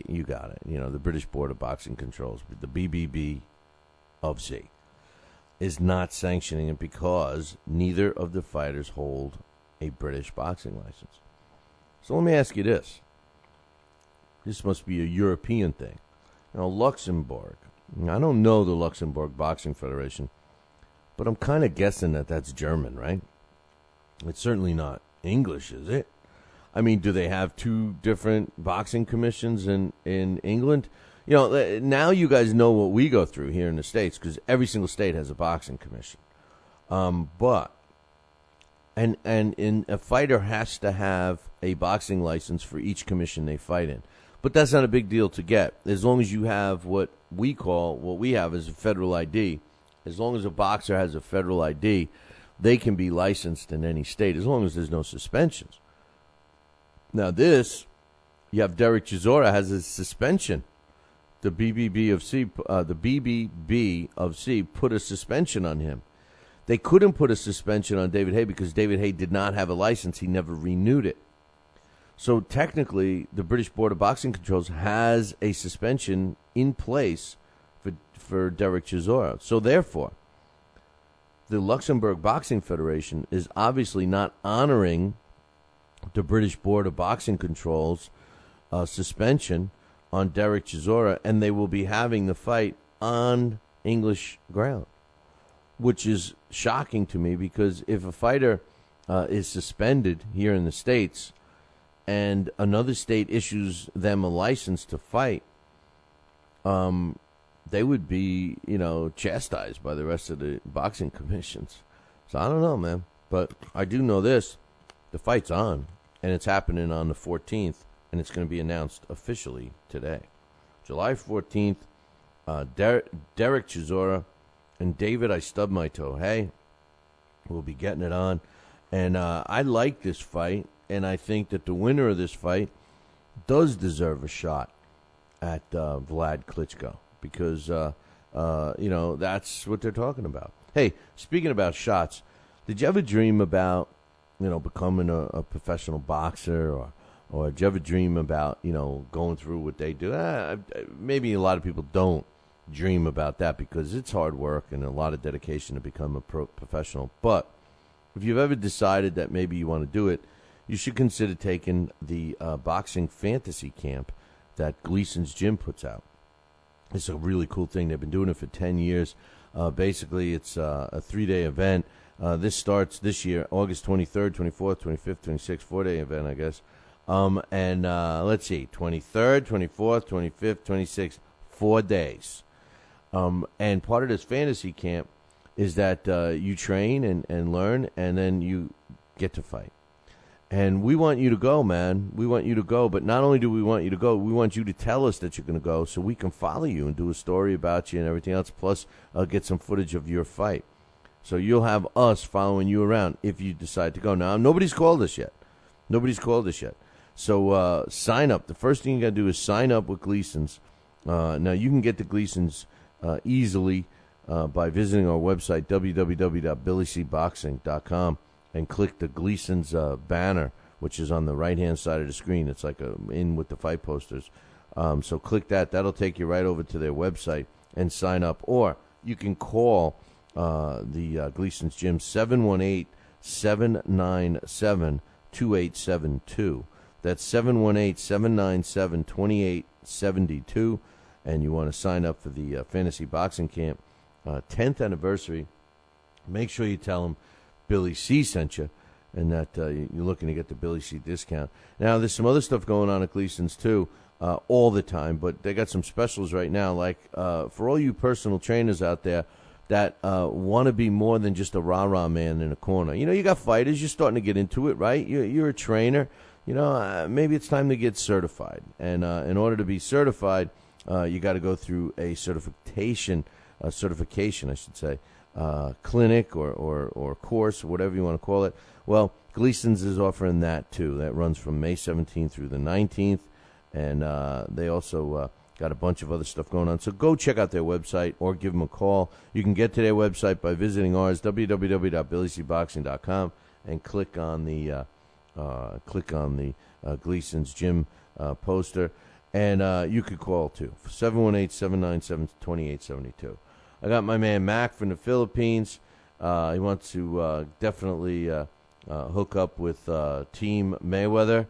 Speaker 4: You got it. The British Board of Boxing Controls, the BBB of C is not sanctioning it because neither of the fighters hold a British boxing license. So let me ask you this. This must be a European thing. Luxembourg. I don't know the Luxembourg Boxing Federation, but I'm kind of guessing that that's German, right? It's certainly not English, is it? I mean, do they have two different boxing commissions in England? Now you guys know what we go through here in the States because every single state has a boxing commission. But a fighter has to have a boxing license for each commission they fight in. But that's not a big deal to get. As long as you have what we have as a federal ID, as long as a boxer has a federal ID, they can be licensed in any state as long as there's no suspensions. Now you have Derek Chisora has a suspension. The BBB of C put a suspension on him. They couldn't put a suspension on David Hay because David Hay did not have a license. He never renewed it. So technically, the British Board of Boxing Controls has a suspension in place for Derek Chisora. So therefore, the Luxembourg Boxing Federation is obviously not honoring the British Board of Boxing Controls suspension on Derek Chisora, and they will be having the fight on English ground, which is shocking to me, because if a fighter is suspended here in the States and another state issues them a license to fight, they would be, chastised by the rest of the boxing commissions. So I don't know, man. But I do know this. The fight's on, and it's happening on the 14th, and it's going to be announced officially today. July 14th, Derek Chisora and David I Stubbed My Toe. Hey, we'll be getting it on. And I like this fight, and I think that the winner of this fight does deserve a shot at Vlad Klitschko, because, that's what they're talking about. Hey, speaking about shots, did you ever dream about, becoming a professional boxer, or did you ever dream about, going through what they do? Maybe a lot of people don't dream about that, because it's hard work and a lot of dedication to become a professional. But if you've ever decided that maybe you want to do it, you should consider taking the boxing fantasy camp that Gleason's Gym puts out. It's a really cool thing. They've been doing it for 10 years. Basically, it's a 3-day event. This starts this year, August 23rd, 24th, 25th, 26th, 4-day event, I guess. And let's see, 23rd, 24th, 25th, 26th, 4 days. And part of this fantasy camp is that you train and learn, and then you get to fight. And we want you to go, man. We want you to go. But not only do we want you to go, we want you to tell us that you're going to go so we can follow you and do a story about you and everything else, plus get some footage of your fight. So you'll have us following you around if you decide to go. Now, nobody's called us yet. So sign up. The first thing you got to do is sign up with Gleason's. Now, you can get to Gleason's easily by visiting our website, www.billycboxing.com, and click the Gleason's banner, which is on the right-hand side of the screen. It's like in with the fight posters. So click that. That'll take you right over to their website and sign up. Or you can call the Gleason's Gym, 718-797-2872. That's 718-797-2872. And you want to sign up for the Fantasy Boxing Camp 10th anniversary. Make sure you tell them Billy C sent you, and that you're looking to get the Billy C discount. Now, there's some other stuff going on at Gleason's, too, all the time, but they got some specials right now, like for all you personal trainers out there that want to be more than just a rah-rah man in a corner. You got fighters, you're starting to get into it, right? You're a trainer. Maybe it's time to get certified. And in order to be certified, you got to go through a certification, I should say, clinic or course, whatever you want to call it. Well, Gleason's is offering that too. That runs from May 17th through the 19th, and they also got a bunch of other stuff going on. So go check out their website or give them a call. You can get to their website by visiting ours, www.billycboxing.com, and click on the Gleason's Gym poster. And you could call, too, 718-797-2872. I got my man Mac from the Philippines. He wants to definitely hook up with Team Mayweather.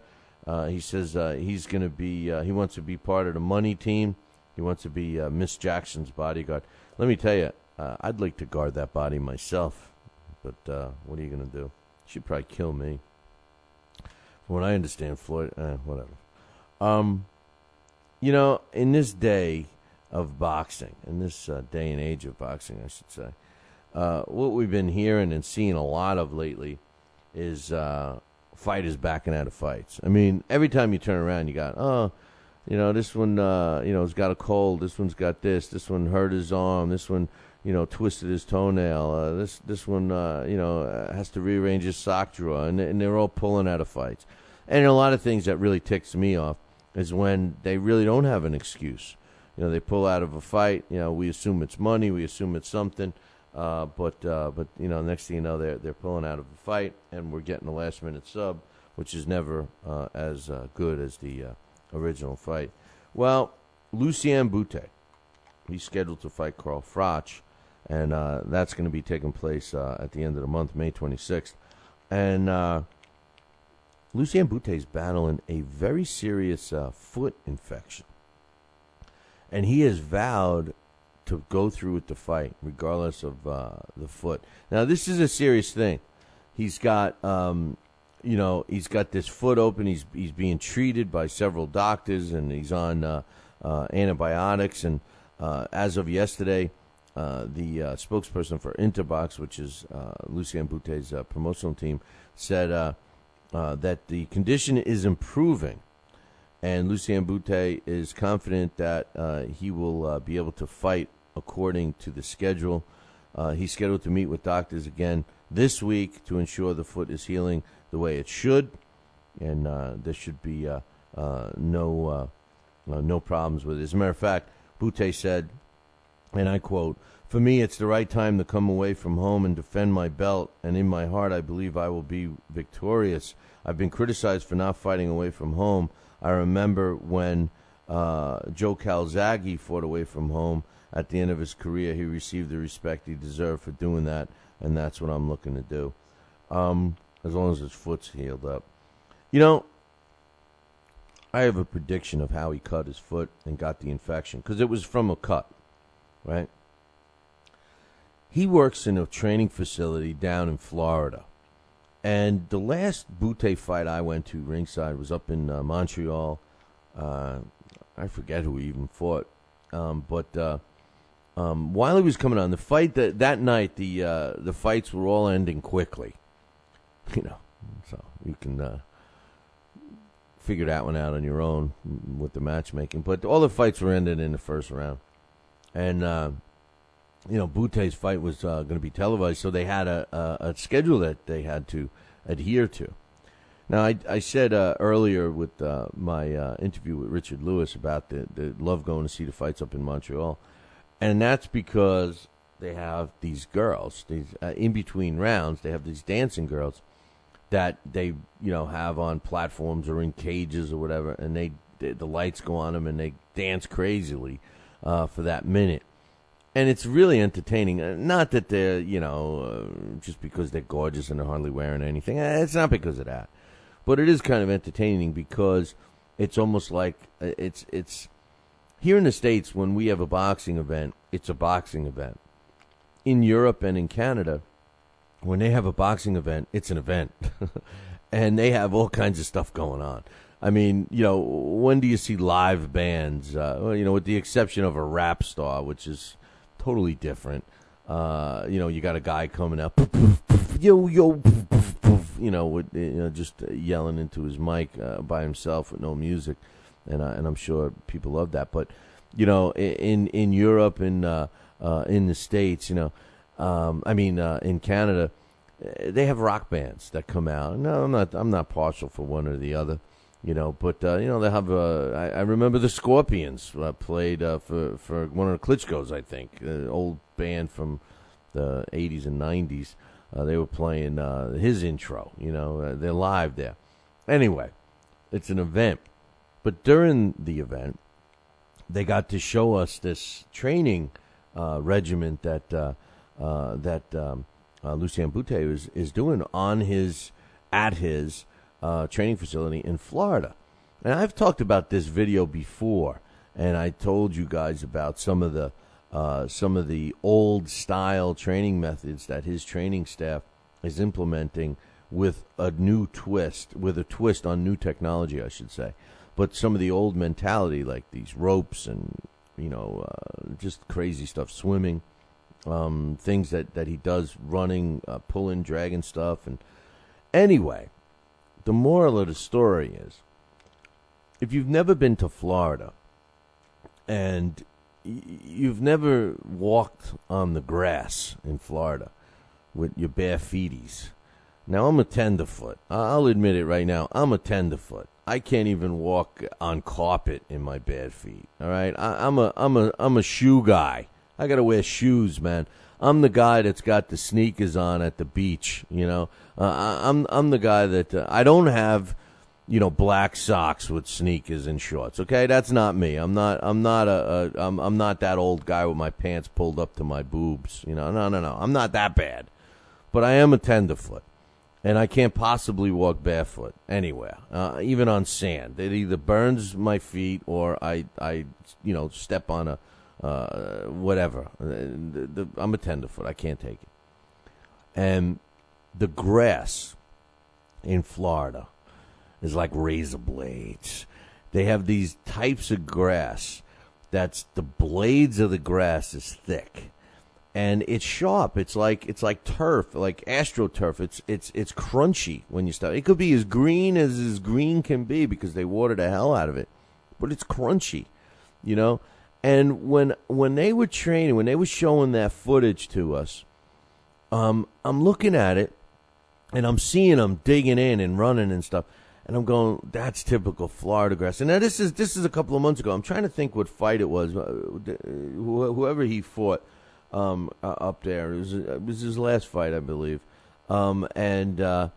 Speaker 4: He says he's going to be, he wants to be part of the money team. He wants to be Miss Jackson's bodyguard. Let me tell you, I'd like to guard that body myself. But what are you going to do? She'd probably kill me. From what I understand, Floyd, whatever. In this day of boxing, in this day and age of boxing, I should say, what we've been hearing and seeing a lot of lately is fighters backing out of fights. I mean, every time you turn around, you got, this one, has got a cold. This one's got this. This one hurt his arm. This one, twisted his toenail. This one, has to rearrange his sock drawer. And they're all pulling out of fights. And a lot of things that really ticks me off is when they really don't have an excuse. They pull out of a fight. We assume it's money. We assume it's something. But next thing you know, they're pulling out of a fight, and we're getting a last-minute sub which is never as good as the original fight. Well, Lamont Peterson, he's scheduled to fight Carl Froch, and that's going to be taking place at the end of the month, May 26th. And Lamont Peterson is battling a very serious foot infection. And he has vowed to go through with the fight, regardless of the foot. Now, this is a serious thing. He's got, he's got this foot open. He's being treated by several doctors, and he's on antibiotics. And as of yesterday, the spokesperson for Interbox, which is Lamont Peterson's promotional team, said that the condition is improving. And Lamont Peterson is confident that he will be able to fight according to the schedule. He's scheduled to meet with doctors again this week to ensure the foot is healing the way it should, and there should be no problems with it. As a matter of fact, Bute said, and I quote, "For me, it's the right time to come away from home and defend my belt, and in my heart, I believe I will be victorious. I've been criticized for not fighting away from home. I remember when Joe Calzaghe fought away from home. At the end of his career, he received the respect he deserved for doing that, and that's what I'm looking to do, as long as his foot's healed up." You know, I have a prediction of how he cut his foot and got the infection, because it was from a cut, right? He works in a training facility down in Florida. And the last Bute fight I went to ringside was up in Montreal. I forget who he even fought. But while he was coming on, the fight that night, the fights were all ending quickly. So you can figure that one out on your own with the matchmaking. But all the fights were ended in the first round. And, Bute's fight was going to be televised, so they had a schedule that they had to adhere to. Now, I said earlier with my interview with Richard Lewis about the love going to see the fights up in Montreal, and that's because they have these girls, these in between rounds, they have these dancing girls that they have on platforms or in cages or whatever, and the lights go on them and they dance crazily for that minute. And it's really entertaining. Not that they're, just because they're gorgeous and they're hardly wearing anything. It's not because of that. But it is kind of entertaining because it's almost like it's here in the States, when we have a boxing event, it's a boxing event. In Europe and in Canada, when they have a boxing event, it's an event. And they have all kinds of stuff going on. I mean, when do you see live bands? With the exception of a rap star, which is totally different. You got a guy coming out, yo, just yelling into his mic by himself with no music, and I'm sure people love that. But in Europe and in the States, in Canada, they have rock bands that come out. No, I'm not partial for one or the other. But they have. I remember the Scorpions played for one of the Klitschko's, I think, an old band from the 80s and 90s. They were playing his intro. They're live there. Anyway, it's an event. But during the event, they got to show us this training regiment that Lamont Peterson is doing at his training facility in Florida. And I've talked about this video before, and I told you guys about some of the old style training methods that his training staff is implementing with a twist on new technology, I should say. But some of the old mentality, like these ropes and just crazy stuff, swimming, things that he does, running, pulling, dragging stuff. And anyway, the moral of the story is, if you've never been to Florida and you've never walked on the grass in Florida with your bare feeties. Now, I'm a tenderfoot. I'll admit it right now. I'm a tenderfoot. I can't even walk on carpet in my bare feet. All right, I'm a shoe guy. I got to wear shoes, man. I'm the guy that's got the sneakers on at the beach, you know. I'm the guy that I don't have, you know, black socks with sneakers and shorts. Okay, that's not me. I'm not that old guy with my pants pulled up to my boobs. You know, no. I'm not that bad, but I am a tenderfoot, and I can't possibly walk barefoot anywhere, even on sand. It either burns my feet or I step on a whatever. I'm a tenderfoot. I can't take it. And the grass in Florida is like razor blades. They have these types of grass that's the blades of the grass is thick and it's sharp. It's like turf, like AstroTurf. It's crunchy when you start. It could be as green can be because they water the hell out of it, but it's crunchy, you know. And when they were training, when they were showing that footage to us, I'm looking at it, and I'm seeing them digging in and running and stuff, and I'm going, that's typical Florida grass. And now this is a couple of months ago. I'm trying to think what fight it was. Whoever he fought up there, it was his last fight, I believe. I'm looking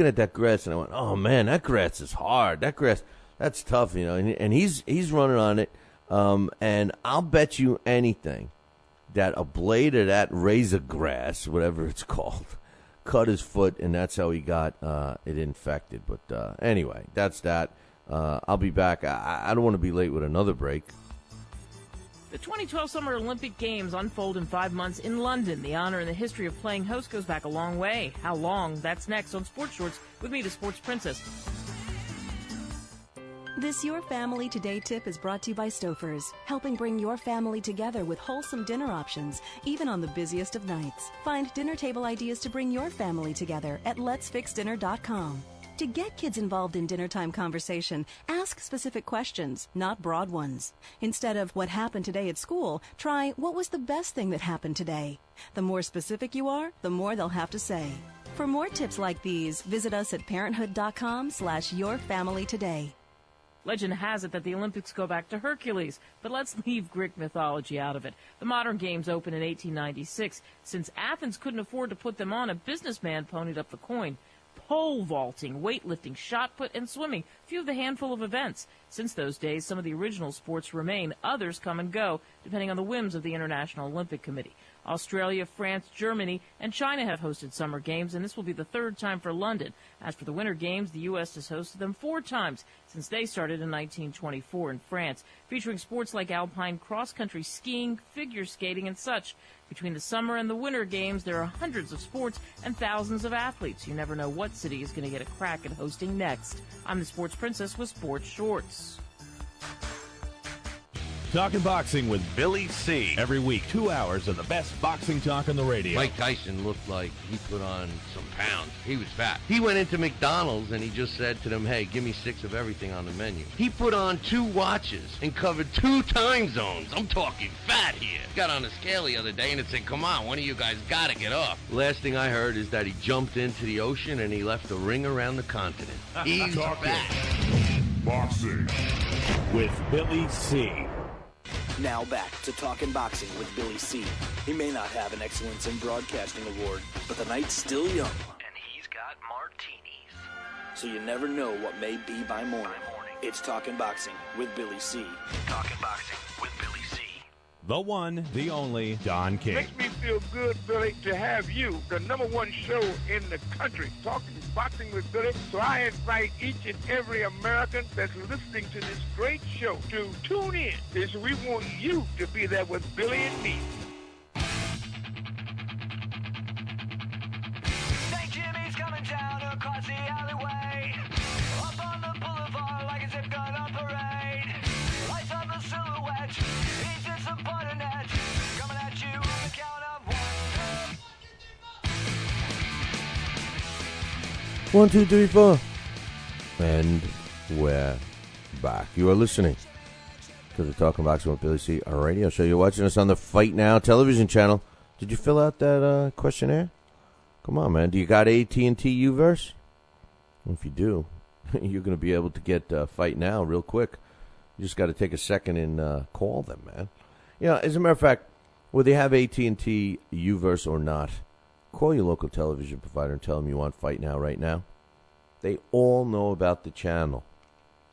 Speaker 4: at that grass, and I went, oh man, that grass is hard. That grass, that's tough, you know. And he's running on it. And I'll bet you anything that a blade of that razor grass, whatever it's called, cut his foot, and that's how he got it infected. But anyway, that's that. I'll be back. I don't want to be late with another break.
Speaker 1: The 2012 Summer Olympic Games unfold in 5 months in London. The honor and the history of playing host goes back a long way. How long? That's next on Sports Shorts with me, the Sports Princess.
Speaker 8: This Your Family Today tip is brought to you by Stouffer's, helping bring your family together with wholesome dinner options, even on the busiest of nights. Find dinner table ideas to bring your family together at letsfixdinner.com. To get kids involved in dinnertime conversation, ask specific questions, not broad ones. Instead of what happened today at school, try what was the best thing that happened today. The more specific you are, the more they'll have to say. For more tips like these, visit us at parenthood.com/yourfamilytoday.
Speaker 1: Legend has it that the Olympics go back to Hercules, but let's leave Greek mythology out of it. The modern games opened in 1896. Since Athens couldn't afford to put them on, a businessman ponied up the coin. Pole vaulting, weightlifting, shot put, and swimming, few of the handful of events. Since those days, some of the original sports remain. Others come and go, depending on the whims of the International Olympic Committee. Australia, France, Germany, and China have hosted summer games, and this will be the third time for London. As for the winter games, the U.S. has hosted them 4 times since they started in 1924 in France, featuring sports like alpine cross-country skiing, figure skating, and such. Between the summer and the winter games, there are hundreds of sports and thousands of athletes. You never know what city is going to get a crack at hosting next. I'm the Sports Princess with Sports Shorts.
Speaker 13: Talking Boxing with Billy C. Every week, 2 hours of the best boxing talk on the radio.
Speaker 5: Mike Tyson looked like he put on some pounds. He was fat. He went into McDonald's and he just said to them, hey, give me 6 of everything on the menu. He put on 2 watches and covered 2 time zones. I'm talking fat here. Got on a scale the other day and it said, come on, one of you guys got to get off. Last thing I heard is that he jumped into the ocean and he left a ring around the continent. He's fat.
Speaker 13: Boxing with Billy C.
Speaker 2: Now back to Talking Boxing with Billy C. He may not have an Excellence in Broadcasting award, but the night's still young.
Speaker 23: And he's got martinis.
Speaker 2: So you never know what may be by morning. It's Talking Boxing with Billy C.
Speaker 23: Talking Boxing with Billy C.
Speaker 13: The one, the only, Don King.
Speaker 3: Makes me feel good, Billy, to have you, the number 1 show in the country, Talking Boxing with Billy. So I invite each and every American that's listening to this great show to tune in, because we want you to be there with Billy and me.
Speaker 23: St. Jimmy's coming down across the alleyway, up on the boulevard like a zip gun on parade. Lights on the silhouette, he's in some buttonette, coming at you on the count of 1.
Speaker 4: 1, 2, 3, 4. And we're back. You are listening to the Talking Boxing with Billy C. radio show. You're watching us on the Fight Now television channel. Did you fill out that questionnaire? Come on, man. Do you got AT&T Uverse? If you do, you're going to be able to get Fight Now real quick. You just got to take a second and call them, man. as a matter of fact, whether you have AT&T, Uverse, or not, call your local television provider and tell them you want Fight Now right now. They all know about the channel.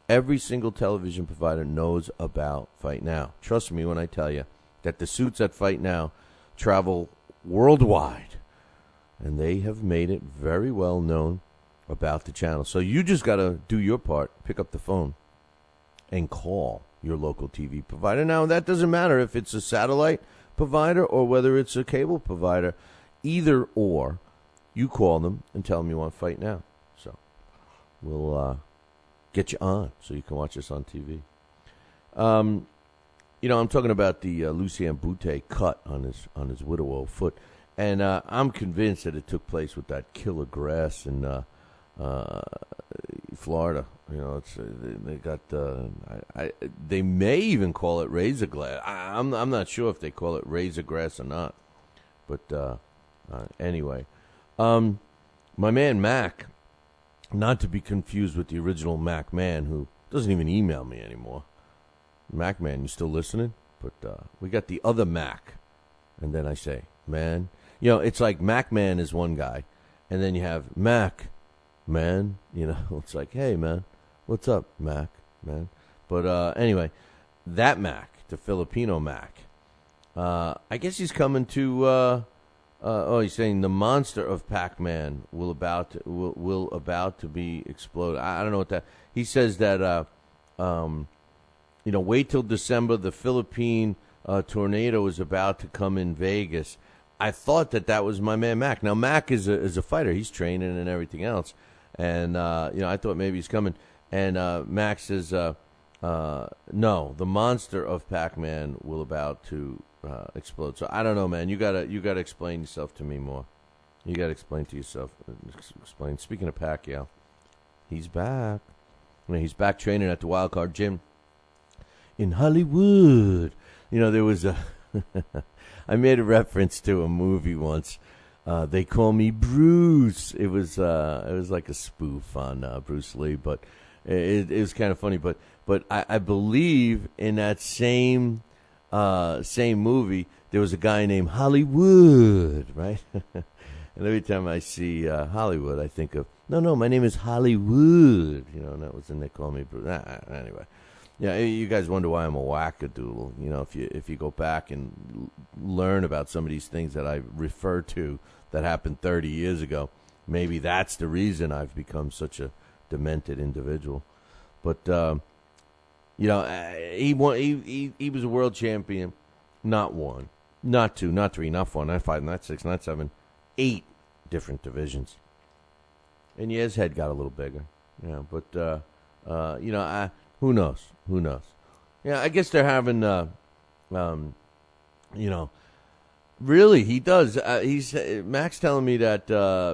Speaker 4: Every single television provider knows about Fight Now. Trust me when I tell you that the suits at Fight Now travel worldwide, and they have made it very well known about the channel. So you just got to do your part, pick up the phone, and call your local TV provider. Now, that doesn't matter if it's a satellite provider or whether it's a cable provider. Either or, you call them and tell them you want Fight Now. So we'll get you on so you can watch us on TV. I'm talking about the Lucien Bute cut on his widow foot, and I'm convinced that it took place with that killer grass in Florida. They got they may even call it razor grass. I'm not sure if they call it razor grass or not, but anyway, my man Mac, not to be confused with the original Mac Man, who doesn't even email me anymore. Mac Man, you still listening? But we got the other Mac, and then I say, man, it's like Mac Man is one guy, and then you have Mac Man. It's like, hey man, what's up, Mac Man? But anyway, that Mac, the Filipino Mac, I guess he's coming to. He's saying the monster of Pac-Man will about to be exploded. I don't know what that. He says that. Wait till December. The Philippine tornado is about to come in Vegas. I thought that was my man Mac. Now Mac is a fighter. He's training and everything else, and I thought maybe he's coming. And Mac says, no, the monster of Pac-Man will about to explode. So I don't know, man. You gotta explain yourself to me more. You gotta explain to yourself. Explain. Speaking of Pacquiao, he's back. He's back training at the Wild Card Gym in Hollywood. There was a. I made a reference to a movie once. They Call Me Bruce. It was like a spoof on Bruce Lee, but it was kind of funny. But I believe in that same movie there was a guy named Hollywood, right? And every time I see Hollywood, I think of no, my name is Hollywood. And that was in They Call Me Bruce. Anyway. Yeah, you guys wonder why I'm a wackadoodle. If you go back and learn about some of these things that I refer to that happened 30 years ago, maybe that's the reason I've become such a demented individual. But he won. He was a world champion, not one, not two, not three, not four, not five, not six, not seven, 8 different divisions. And his head got a little bigger. But who knows? Who knows? Yeah, I guess they're having, really, he does. Mac's telling me that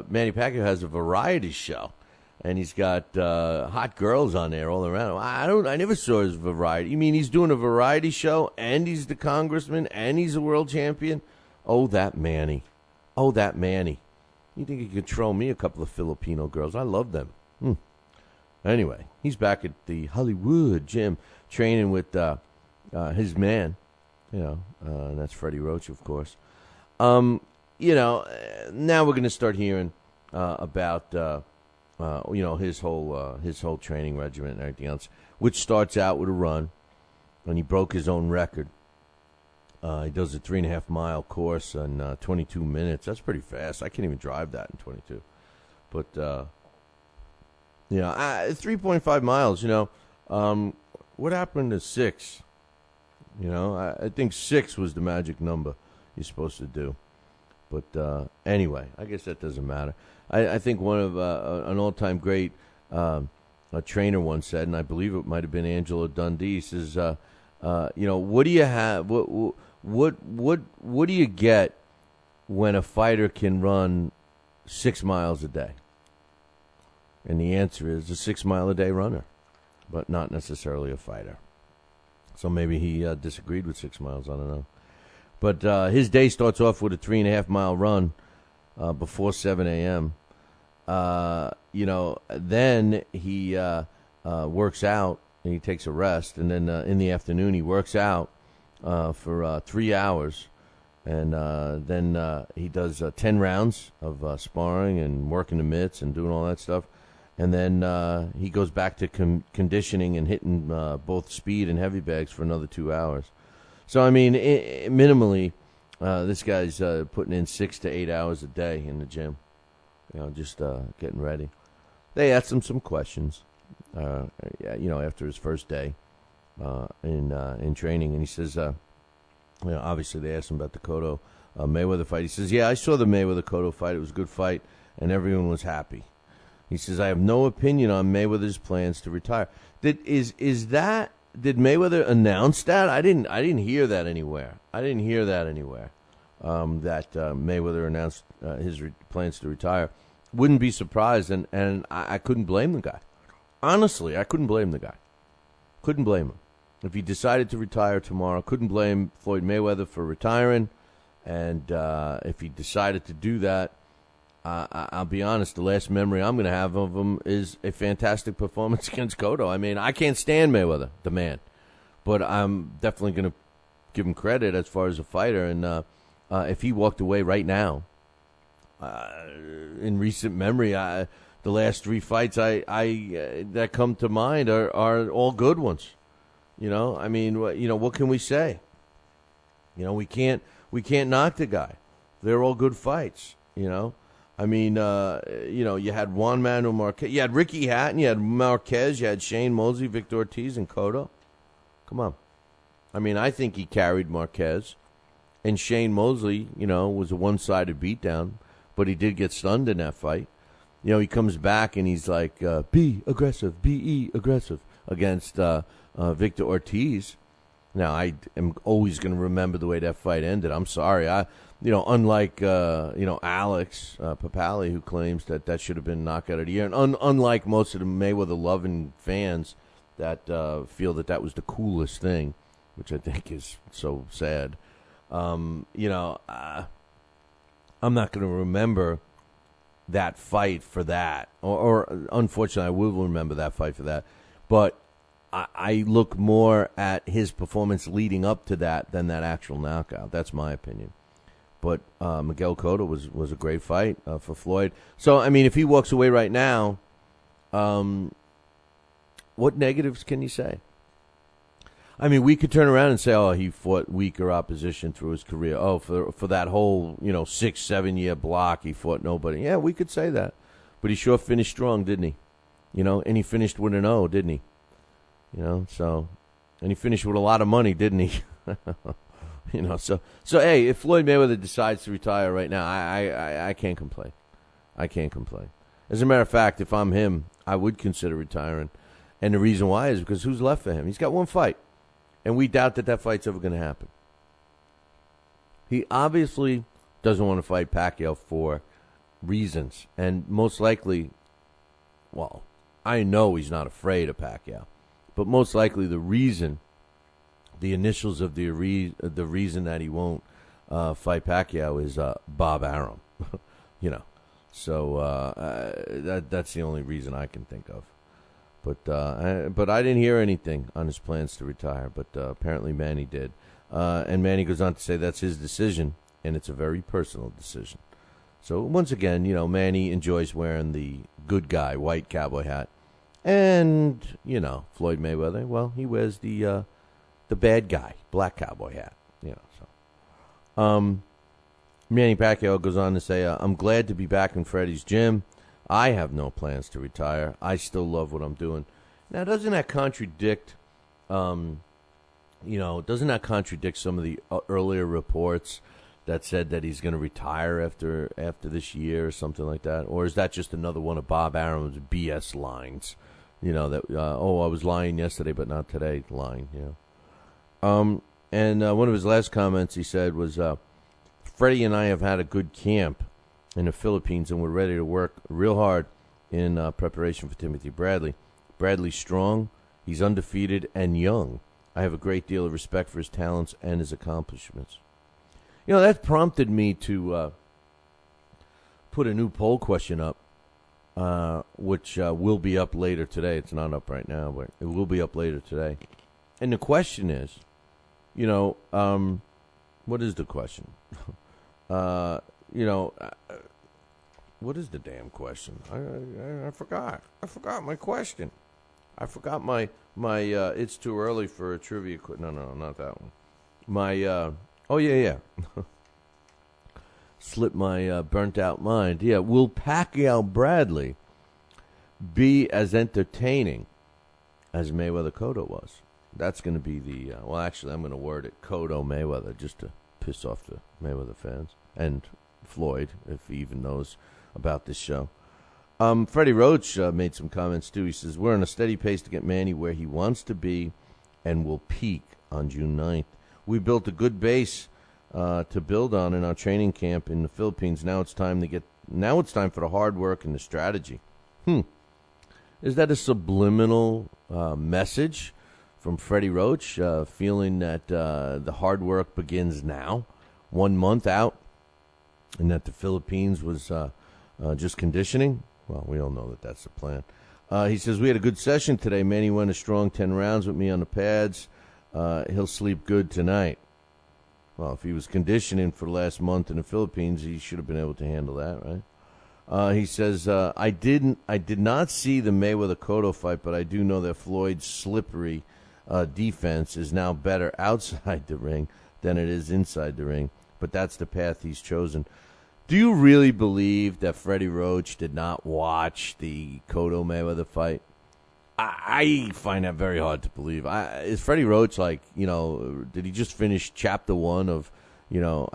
Speaker 4: Manny Pacquiao has a variety show, and he's got hot girls on there all around. I never saw his variety. You mean he's doing a variety show, and he's the congressman, and he's a world champion? Oh, that Manny. You think he could throw me a couple of Filipino girls? I love them. Anyway, he's back at the Hollywood Gym training with his man, and that's Freddie Roach, of course. Now we're going to start hearing about his whole training regimen and everything else, which starts out with a run, and he broke his own record. He does a 3.5-mile course in 22 minutes. That's pretty fast. I can't even drive that in 22. But 3.5 miles. What happened to 6? I think 6 was the magic number you're supposed to do. But anyway, I guess that doesn't matter. I think one of an all-time great a trainer once said, and I believe it might have been Angelo Dundee, says, what do you have? What do you get when a fighter can run 6 miles a day? And the answer is a 6-mile-a-day runner, but not necessarily a fighter. So maybe he disagreed with 6 miles. I don't know. But his day starts off with a 3.5-mile run before 7 a.m. Then he works out and he takes a rest. And then in the afternoon he works out for 3 hours. And then he does 10 rounds of sparring and working the mitts and doing all that stuff. And then he goes back to conditioning and hitting both speed and heavy bags for another 2 hours. So, I mean, minimally, this guy's putting in 6 to 8 hours a day in the gym, just getting ready. They asked him some questions, after his first day in training. And he says, obviously they asked him about the Cotto Mayweather fight. He says, yeah, I saw the Mayweather-Cotto fight. It was a good fight, and everyone was happy. He says, I have no opinion on Mayweather's plans to retire. Did Mayweather announce that? I didn't hear that anywhere. That Mayweather announced his plans to retire. Wouldn't be surprised, and I couldn't blame the guy. Honestly, I couldn't blame the guy. Couldn't blame him. If he decided to retire tomorrow, couldn't blame Floyd Mayweather for retiring. And if he decided to do that, I'll be honest, the last memory I'm going to have of him is a fantastic performance against Cotto. I mean, I can't stand Mayweather, the man. But I'm definitely going to give him credit as far as a fighter. And if he walked away right now, in recent memory, the last 3 fights that come to mind are all good ones. I mean, what can we say? We can't knock the guy. They're all good fights. I mean, you had Juan Manuel Marquez, you had Ricky Hatton, you had Marquez, you had Shane Mosley, Victor Ortiz, and Cotto. Come on. I mean, I think he carried Marquez, and Shane Mosley, was a one-sided beatdown, but he did get stunned in that fight. He comes back and he's like, be aggressive, be aggressive against Victor Ortiz. Now, I am always going to remember the way that fight ended. I'm sorry. Unlike, Alex Papali, who claims that should have been knockout of the year, and unlike most of the Mayweather-loving fans that feel that was the coolest thing, which I think is so sad, I'm not going to remember that fight for that. Or unfortunately, I will remember that fight for that. But I look more at his performance leading up to that than that actual knockout. That's my opinion. But Miguel Cotto was a great fight for Floyd. So, I mean, if he walks away right now, what negatives can you say? I mean, we could turn around and say, oh, he fought weaker opposition through his career. Oh, for that whole, 6-7 year block, he fought nobody. Yeah, we could say that. But he sure finished strong, didn't he? And he finished with an O, didn't he? So, and he finished with a lot of money, didn't he? So hey, if Floyd Mayweather decides to retire right now, I can't complain. I can't complain. As a matter of fact, if I'm him, I would consider retiring. And the reason why is because who's left for him? He's got one fight. And we doubt that fight's ever going to happen. He obviously doesn't want to fight Pacquiao for reasons. And most likely, well, I know he's not afraid of Pacquiao. But most likely the reason, the initials of the reason that he won't fight Pacquiao is Bob Arum. So that's the only reason I can think of. But I didn't hear anything on his plans to retire. But apparently Manny did. And Manny goes on to say that's his decision, and it's a very personal decision. So once again, Manny enjoys wearing the good guy white cowboy hat. And, Floyd Mayweather, well, he wears the bad guy, black cowboy hat. Manny Pacquiao goes on to say, I'm glad to be back in Freddie's gym. I have no plans to retire. I still love what I'm doing. Now, doesn't that contradict, doesn't that contradict some of the earlier reports that said that he's going to retire after this year or something like that? Or is that just another one of Bob Arum's BS lines? I was lying yesterday, but not today line, And one of his last comments he said was, Freddie and I have had a good camp in the Philippines, and we're ready to work real hard in preparation for Timothy Bradley. Bradley's strong, he's undefeated, and young. I have a great deal of respect for his talents and his accomplishments. That prompted me to put a new poll question up, which will be up later today. It's not up right now, but it will be up later today. And the question is, what is the question? What is the damn question? I forgot. I forgot my question. I forgot my it's too early for a trivia No, not that one. My, slipped my burnt out mind. Yeah, will Pacquiao Bradley be as entertaining as Mayweather Cotto was? That's going to be the, actually, I'm going to word it Cotto Mayweather just to piss off the Mayweather fans and Floyd, if he even knows about this show. Freddie Roach made some comments, too. He says, we're on a steady pace to get Manny where he wants to be and will peak on June 9th. We built a good base to build on in our training camp in the Philippines. Now it's time for the hard work and the strategy. Is that a subliminal message from Freddie Roach, feeling that the hard work begins now, 1 month out, and that the Philippines was just conditioning? Well, we all know that that's the plan. He says, we had a good session today. Manny went a strong 10 rounds with me on the pads. He'll sleep good tonight. Well, if he was conditioning for the last month in the Philippines, he should have been able to handle that, right? He says, I did not see the Mayweather-Cotto fight, but I do know that Floyd's slippery defense is now better outside the ring than it is inside the ring. But that's the path he's chosen. Do you really believe that Freddie Roach did not watch the Cotto-Mayweather fight? I find that very hard to believe. Is Freddie Roach like, did he just finish chapter 1 of,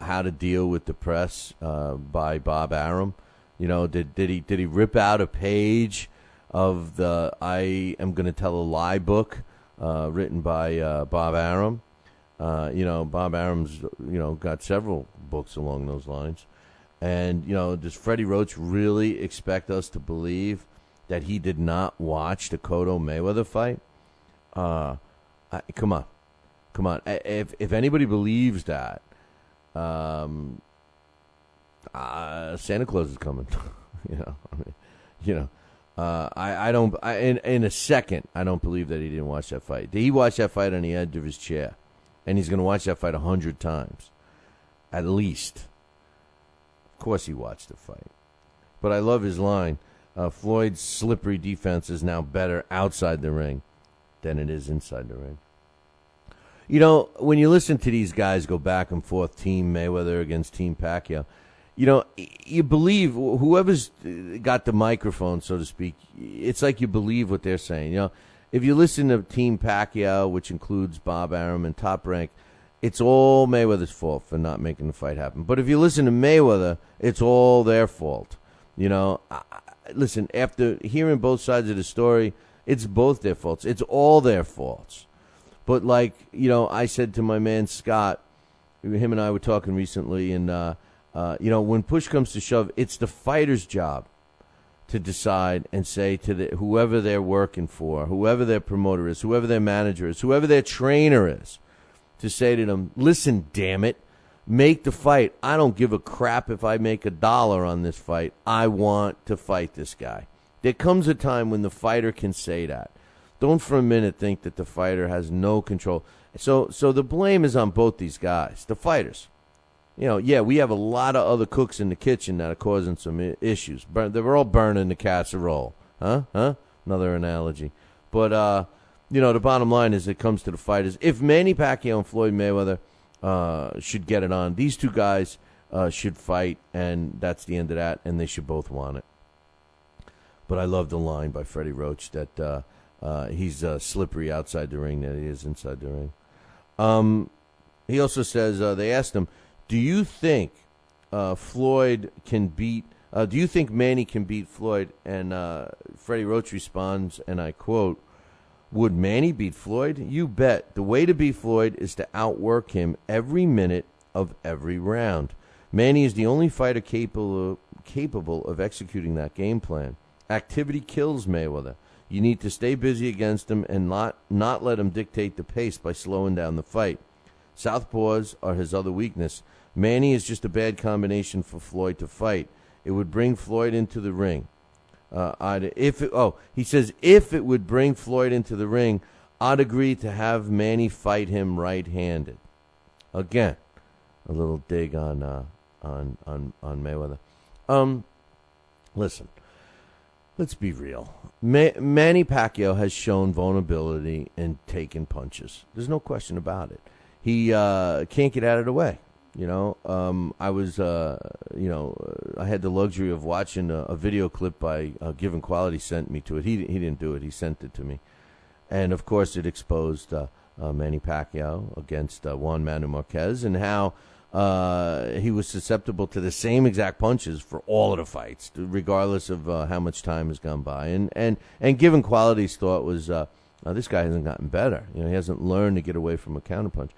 Speaker 4: How to Deal with the Press by Bob Arum? Did he rip out a page of the I Am Going to Tell a Lie book written by Bob Arum? Bob Arum's, got several books along those lines. And, does Freddie Roach really expect us to believe that he did not watch the Cotto-Mayweather fight? Come on. If anybody believes that, Santa Claus is coming. I don't. In a second, I don't believe that he didn't watch that fight. He watched that fight on the edge of his chair, and he's going to watch that fight 100 times, at least. Of course, he watched the fight. But I love his line. Floyd's slippery defense is now better outside the ring than it is inside the ring. When you listen to these guys go back and forth, Team Mayweather against Team Pacquiao, you believe whoever's got the microphone, so to speak, it's like you believe what they're saying. If you listen to Team Pacquiao, which includes Bob Arum and Top Rank, it's all Mayweather's fault for not making the fight happen. But if you listen to Mayweather, it's all their fault. Listen, after hearing both sides of the story, it's both their faults. It's all their faults. But I said to my man Scott, him and I were talking recently, and, when push comes to shove, it's the fighter's job to decide and say to whoever they're working for, whoever their promoter is, whoever their manager is, whoever their trainer is, to say to them, listen, damn it, make the fight. I don't give a crap if I make $1 on this fight. I want to fight this guy. There comes a time when the fighter can say that. Don't for a minute think that the fighter has no control. So the blame is on both these guys, the fighters. We have a lot of other cooks in the kitchen that are causing some issues. They're all burning the casserole. Huh? Another analogy. But, the bottom line is it comes to the fighters. If Manny Pacquiao and Floyd Mayweather should get it on, these two guys should fight, and that's the end of that, and they should both want it. But I love the line by Freddie Roach that he's slippery outside the ring than he is inside the ring. He also says, they asked him, do you think Floyd can beat, do you think Manny can beat Floyd? And Freddie Roach responds, and I quote, would Manny beat Floyd? You bet. The way to beat Floyd is to outwork him every minute of every round. Manny is the only fighter capable of executing that game plan. Activity kills Mayweather. You need to stay busy against him and not let him dictate the pace by slowing down the fight. Southpaws are his other weakness. Manny is just a bad combination for Floyd to fight. It would bring Floyd into the ring. He says, if it would bring Floyd into the ring, I'd agree to have Manny fight him right-handed. Again, a little dig on Mayweather. Listen, let's be real. Manny Pacquiao has shown vulnerability in taking punches. There's no question about it. He can't get out of the way. I was, I had the luxury of watching a video clip by Given Quality sent me to it. He didn't do it. He sent it to me. And, of course, it exposed Manny Pacquiao against Juan Manuel Marquez and how he was susceptible to the same exact punches for all of the fights, regardless of how much time has gone by. And Given Quality's thought was, this guy hasn't gotten better. He hasn't learned to get away from a counterpunch.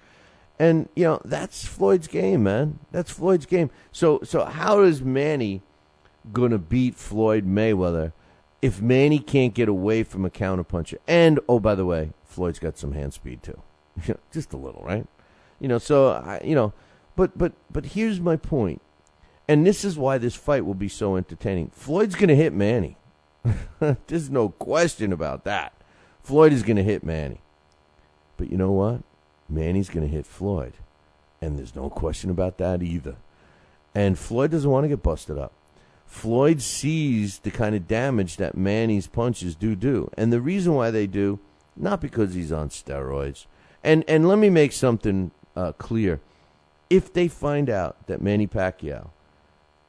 Speaker 4: And, that's Floyd's game, man. That's Floyd's game. So how is Manny going to beat Floyd Mayweather if Manny can't get away from a counterpuncher? And, oh, by the way, Floyd's got some hand speed, too. Just a little, right? But here's my point. And this is why this fight will be so entertaining. Floyd's going to hit Manny. There's no question about that. Floyd is going to hit Manny. But you know what? Manny's going to hit Floyd. And there's no question about that either. And Floyd doesn't want to get busted up. Floyd sees the kind of damage that Manny's punches do. And the reason why they do, not because he's on steroids. And let me make something clear. If they find out that Manny Pacquiao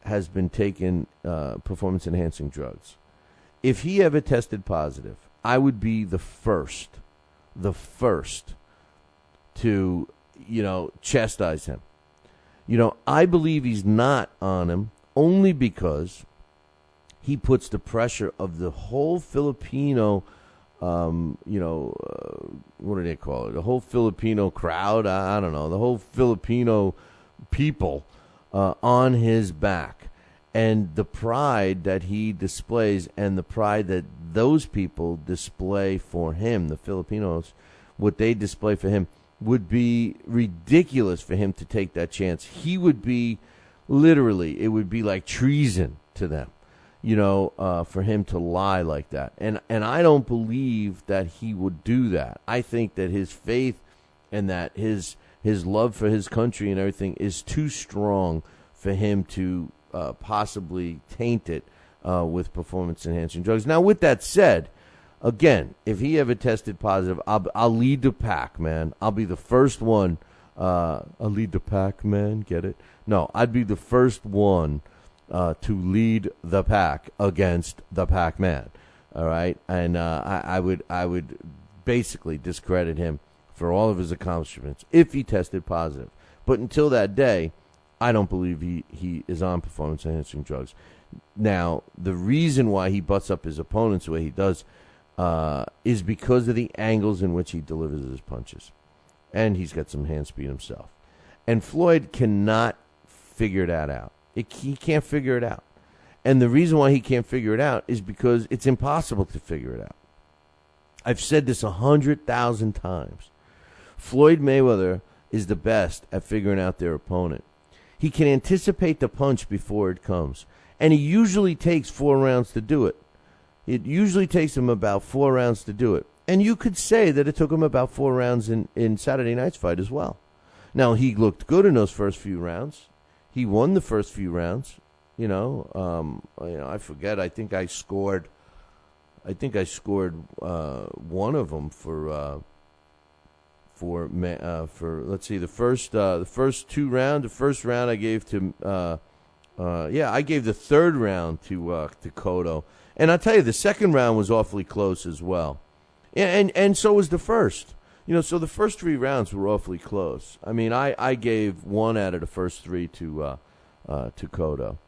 Speaker 4: has been taking performance-enhancing drugs, if he ever tested positive, I would be the first to, chastise him. I believe he's not on him only because he puts the pressure of the whole Filipino, what do they call it? The whole Filipino crowd, I don't know, the whole Filipino people on his back. And the pride that he displays and the pride that those people display for him, the Filipinos, what they display for him, would be ridiculous for him to take that chance. He would be, literally, it would be like treason to them, for him to lie like that. And I don't believe that he would do that. I think that his faith and that his love for his country and everything is too strong for him to possibly taint it with performance-enhancing drugs. Now, with that said, again, if he ever tested positive, I'll lead the pack, man. I'll be the first one. I'll lead the pack, man. Get it? No, I'd be the first one to lead the pack against the Pac-Man. All right, and I would basically discredit him for all of his accomplishments if he tested positive. But until that day, I don't believe he is on performance-enhancing drugs. Now, the reason why he butts up his opponents the way he does is because of the angles in which he delivers his punches. And he's got some hand speed himself. And Floyd cannot figure that out. He can't figure it out. And the reason why he can't figure it out is because it's impossible to figure it out. I've said this 100,000 times. Floyd Mayweather is the best at figuring out their opponent. He can anticipate the punch before it comes. And he usually takes 4 rounds to do it. It usually takes him about 4 rounds to do it. And you could say that it took him about 4 rounds in Saturday night's fight as well. Now, he looked good in those first few rounds. He won the first few rounds. I forget. I think I scored one of them for let's see, the first 2 rounds. The first round I gave to I gave the third round to Cotto. And I'll tell you, the second round was awfully close as well. And so was the first. So the first 3 rounds were awfully close. I mean, I gave 1 out of the first 3 to Cotto.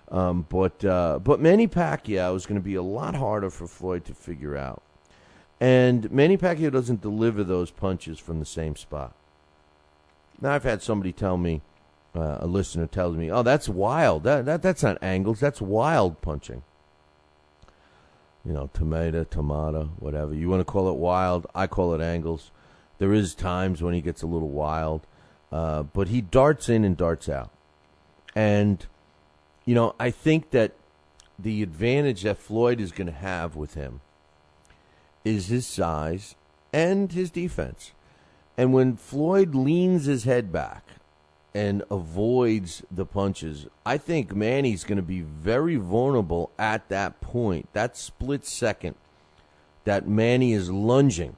Speaker 4: But Manny Pacquiao is going to be a lot harder for Floyd to figure out. And Manny Pacquiao doesn't deliver those punches from the same spot. Now, I've had somebody tell me, a listener tells me, oh, that's wild. That's not angles. That's wild punching. Tomato, whatever. You want to call it wild? I call it angles. There is times when he gets a little wild. But he darts in and darts out. And, I think that the advantage that Floyd is going to have with him is his size and his defense. And when Floyd leans his head back and avoids the punches, I think Manny's going to be very vulnerable at that point, that split second that Manny is lunging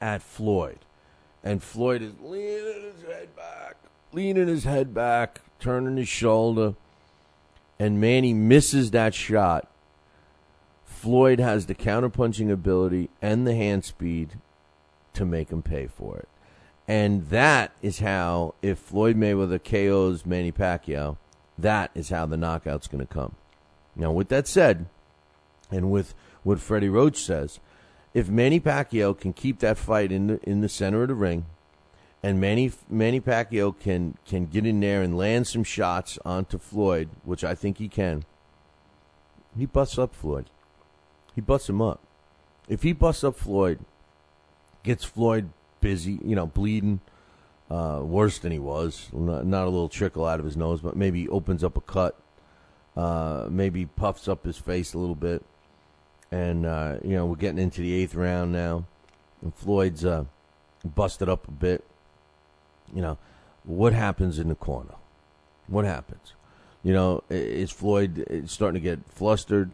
Speaker 4: at Floyd. And Floyd is leaning his head back, turning his shoulder, and Manny misses that shot. Floyd has the counterpunching ability and the hand speed to make him pay for it. And that is how, if Floyd Mayweather KOs Manny Pacquiao, that is how the knockout's going to come. Now, with that said, and with what Freddie Roach says, if Manny Pacquiao can keep that fight in the center of the ring, and Manny Pacquiao can get in there and land some shots onto Floyd, which I think he can, he busts up Floyd. He busts him up. If he busts up Floyd, gets Floyd busy, bleeding, worse than he was, not a little trickle out of his nose, but maybe opens up a cut, maybe puffs up his face a little bit, and, we're getting into the 8th round now, and Floyd's busted up a bit. What happens in the corner? What happens? Is Floyd starting to get flustered?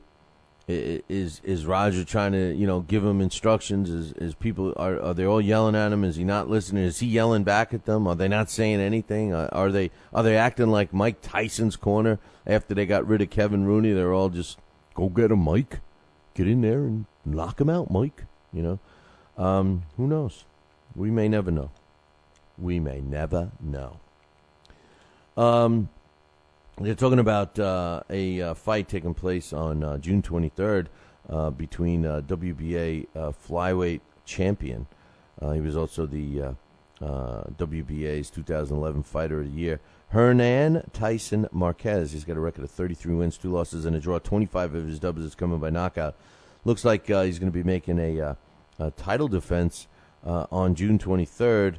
Speaker 4: Is Roger trying to, give him instructions? Is people, are they all yelling at him? Is he not listening? Is he yelling back at them? Are they not saying anything? Are they acting like Mike Tyson's corner after they got rid of Kevin Rooney? They're all just, go get him, Mike. Get in there and knock him out, Mike. Who knows? We may never know. We may never know. They're talking about a fight taking place on June 23rd between WBA flyweight champion. He was also the WBA's 2011 Fighter of the Year, Hernan Tyson Marquez. He's got a record of 33 wins, 2 losses, and a draw. 25 of his dubs is coming by knockout. Looks like he's going to be making a title defense on June 23rd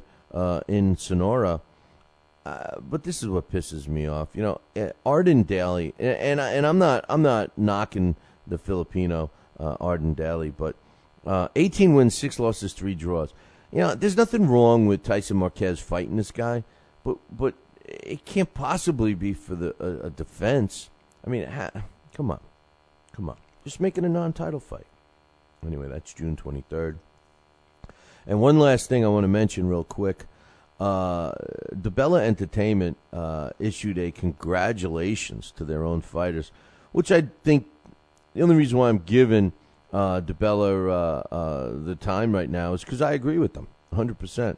Speaker 4: in Sonora. But this is what pisses me off. Arden Daly, and I'm not knocking the Filipino Arden Daly, but 18 wins, 6 losses, 3 draws. There's nothing wrong with Tyson Marquez fighting this guy, but it can't possibly be for a defense. I mean, come on, just make it a non-title fight. Anyway, that's June 23rd. And one last thing I want to mention real quick. DeBella Entertainment issued a congratulations to their own fighters, which I think the only reason why I'm giving DeBella the time right now is because I agree with them 100%.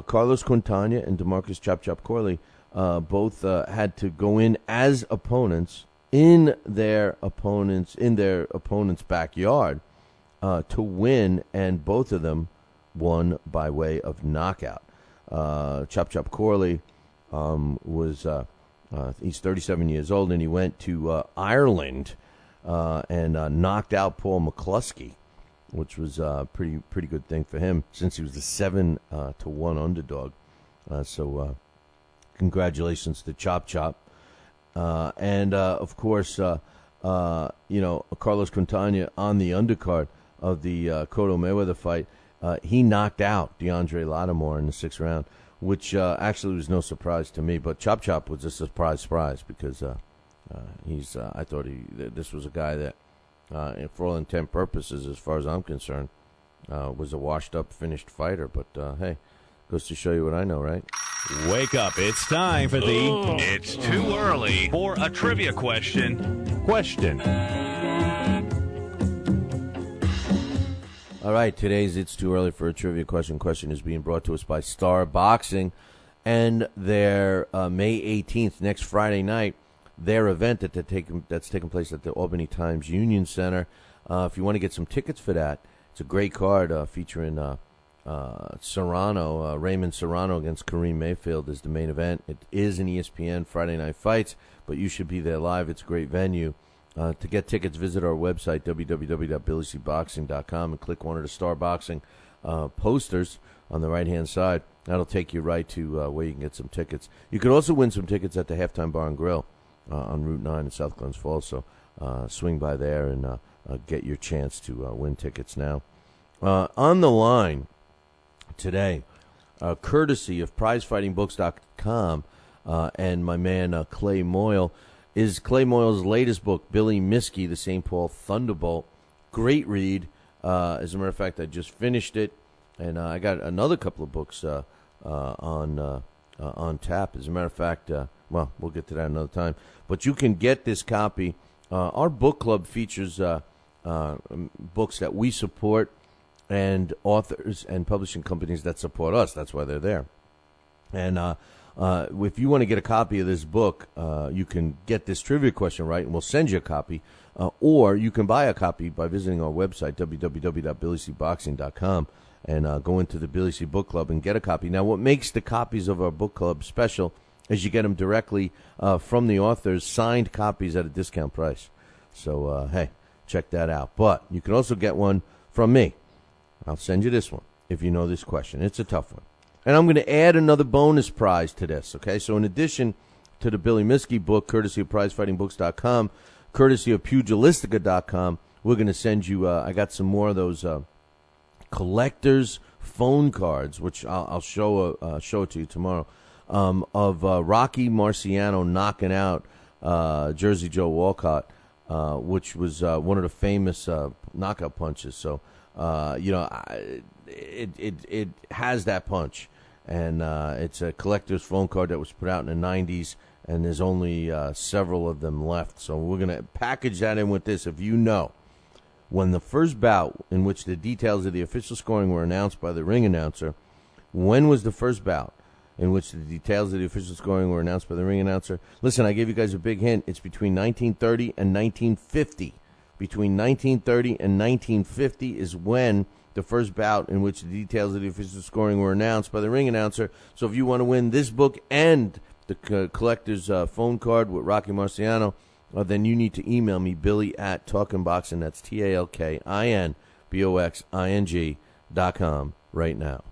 Speaker 4: Carlos Quintana and DeMarcus Chop Chop Corley both had to go in as opponents in their opponent's backyard to win, and both of them won by way of knockout. Chop Chop Corley was he's 37 years old, and he went to Ireland and knocked out Paul McCluskey, which was a pretty good thing for him since he was a 7-1 underdog. So congratulations to Chop Chop, and of course Carlos Quintana on the undercard of the Cotto Mayweather fight. He knocked out DeAndre Lattimore in the 6th round, which actually was no surprise to me. But Chop Chop was a surprise because I thought this was a guy that, for all intent purposes, as far as I'm concerned, was a washed-up, finished fighter. But hey, goes to show you what I know, right?
Speaker 13: Wake up! It's time for It's too early for a trivia question.
Speaker 4: All right, today's It's Too Early for a Trivia Question. Question is being brought to us by Star Boxing and their May 18th, next Friday night, their event that's taking place at the Albany Times Union Center. If you want to get some tickets for that, it's a great card featuring Serrano, Raymond Serrano against Kareem Mayfield is the main event. It is an ESPN Friday Night Fights, but you should be there live. It's a great venue. To get tickets, visit our website, www.billycboxing.com, and click one of the Star Boxing posters on the right-hand side. That'll take you right to where you can get some tickets. You could also win some tickets at the Halftime Bar and Grill on Route 9 in South Glens Falls, so swing by there and get your chance to win tickets now. On the line today courtesy of PrizeFightingBooks.com and my man Clay Moyle, is Clay Moyle's latest book, Billy Miskey, the St. Paul Thunderbolt. Great read. As a matter of fact, I just finished it, and I got another couple of books on tap. As a matter of fact, well, we'll get to that another time. But you can get this copy. Our book club features books that we support and authors and publishing companies that support us. That's why they're there. And if you want to get a copy of this book, you can get this trivia question right, and we'll send you a copy. Or you can buy a copy by visiting our website, www.billycboxing.com, and go into the Billy C Book Club and get a copy. Now, what makes the copies of our book club special is you get them directly from the authors, signed copies at a discount price. So, hey, check that out. But you can also get one from me. I'll send you this one if you know this question. It's a tough one. And I'm going to add another bonus prize to this, okay? So in addition to the Billy Miskey book, courtesy of PrizeFightingBooks.com, courtesy of Pugilistica.com, we're going to send you, I got some more of those collector's phone cards, which I'll show it to you tomorrow, of Rocky Marciano knocking out Jersey Joe Walcott, which was one of the famous knockout punches. So, it has that punch. And it's a collector's phone card that was put out in the 90s, and there's only several of them left. So we're going to package that in with this. If you know, when the first bout in which the details of the official scoring were announced by the ring announcer, when was the first bout in which the details of the official scoring were announced by the ring announcer? Listen, I gave you guys a big hint. It's between 1930 and 1950. Between 1930 and 1950 is when the first bout in which the details of the official scoring were announced by the ring announcer. So if you want to win this book and the collector's phone card with Rocky Marciano, then you need to email me, Billy at TalkinBoxing. That's TalkinBoxing.com right now.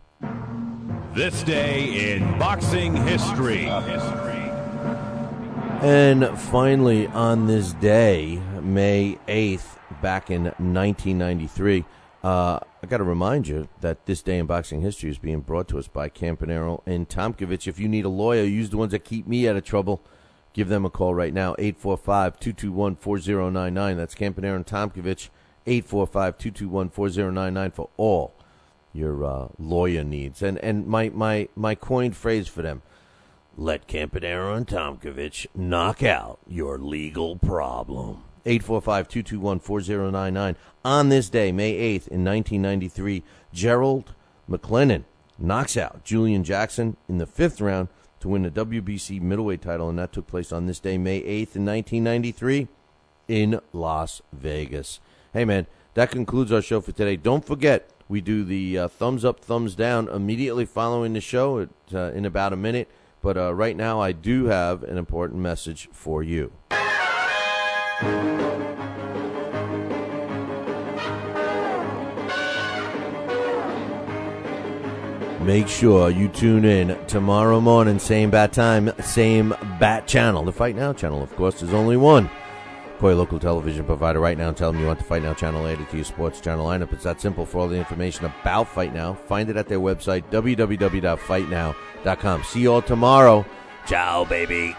Speaker 13: This day in boxing history.
Speaker 4: And finally, on this day, May 8th, back in 1993, I got to remind you that this day in boxing history is being brought to us by Campanaro and Tomkovich. If you need a lawyer, use the ones that keep me out of trouble. Give them a call right now, 845-221-4099. That's Campanaro and Tomkovich, 845-221-4099 for all your lawyer needs. And my coined phrase for them, let Campanaro and Tomkovich knock out your legal problem. 845-221-4099. On this day, May 8th, in 1993, Gerald McLennan knocks out Julian Jackson in the 5th round to win the WBC middleweight title, and that took place on this day, May 8th, in 1993, in Las Vegas. Hey, man, that concludes our show for today. Don't forget, we do the thumbs up, thumbs down immediately following the show in about a minute, but right now I do have an important message for you. Make sure you tune in tomorrow morning, same bat time, same bat channel. The Fight Now channel, of course, is only one. Call your local television provider right now and tell them you want the Fight Now channel added to your sports channel lineup. It's that simple. For all the information about Fight Now, find it at their website, www.fightnow.com. See you all tomorrow. Ciao, baby.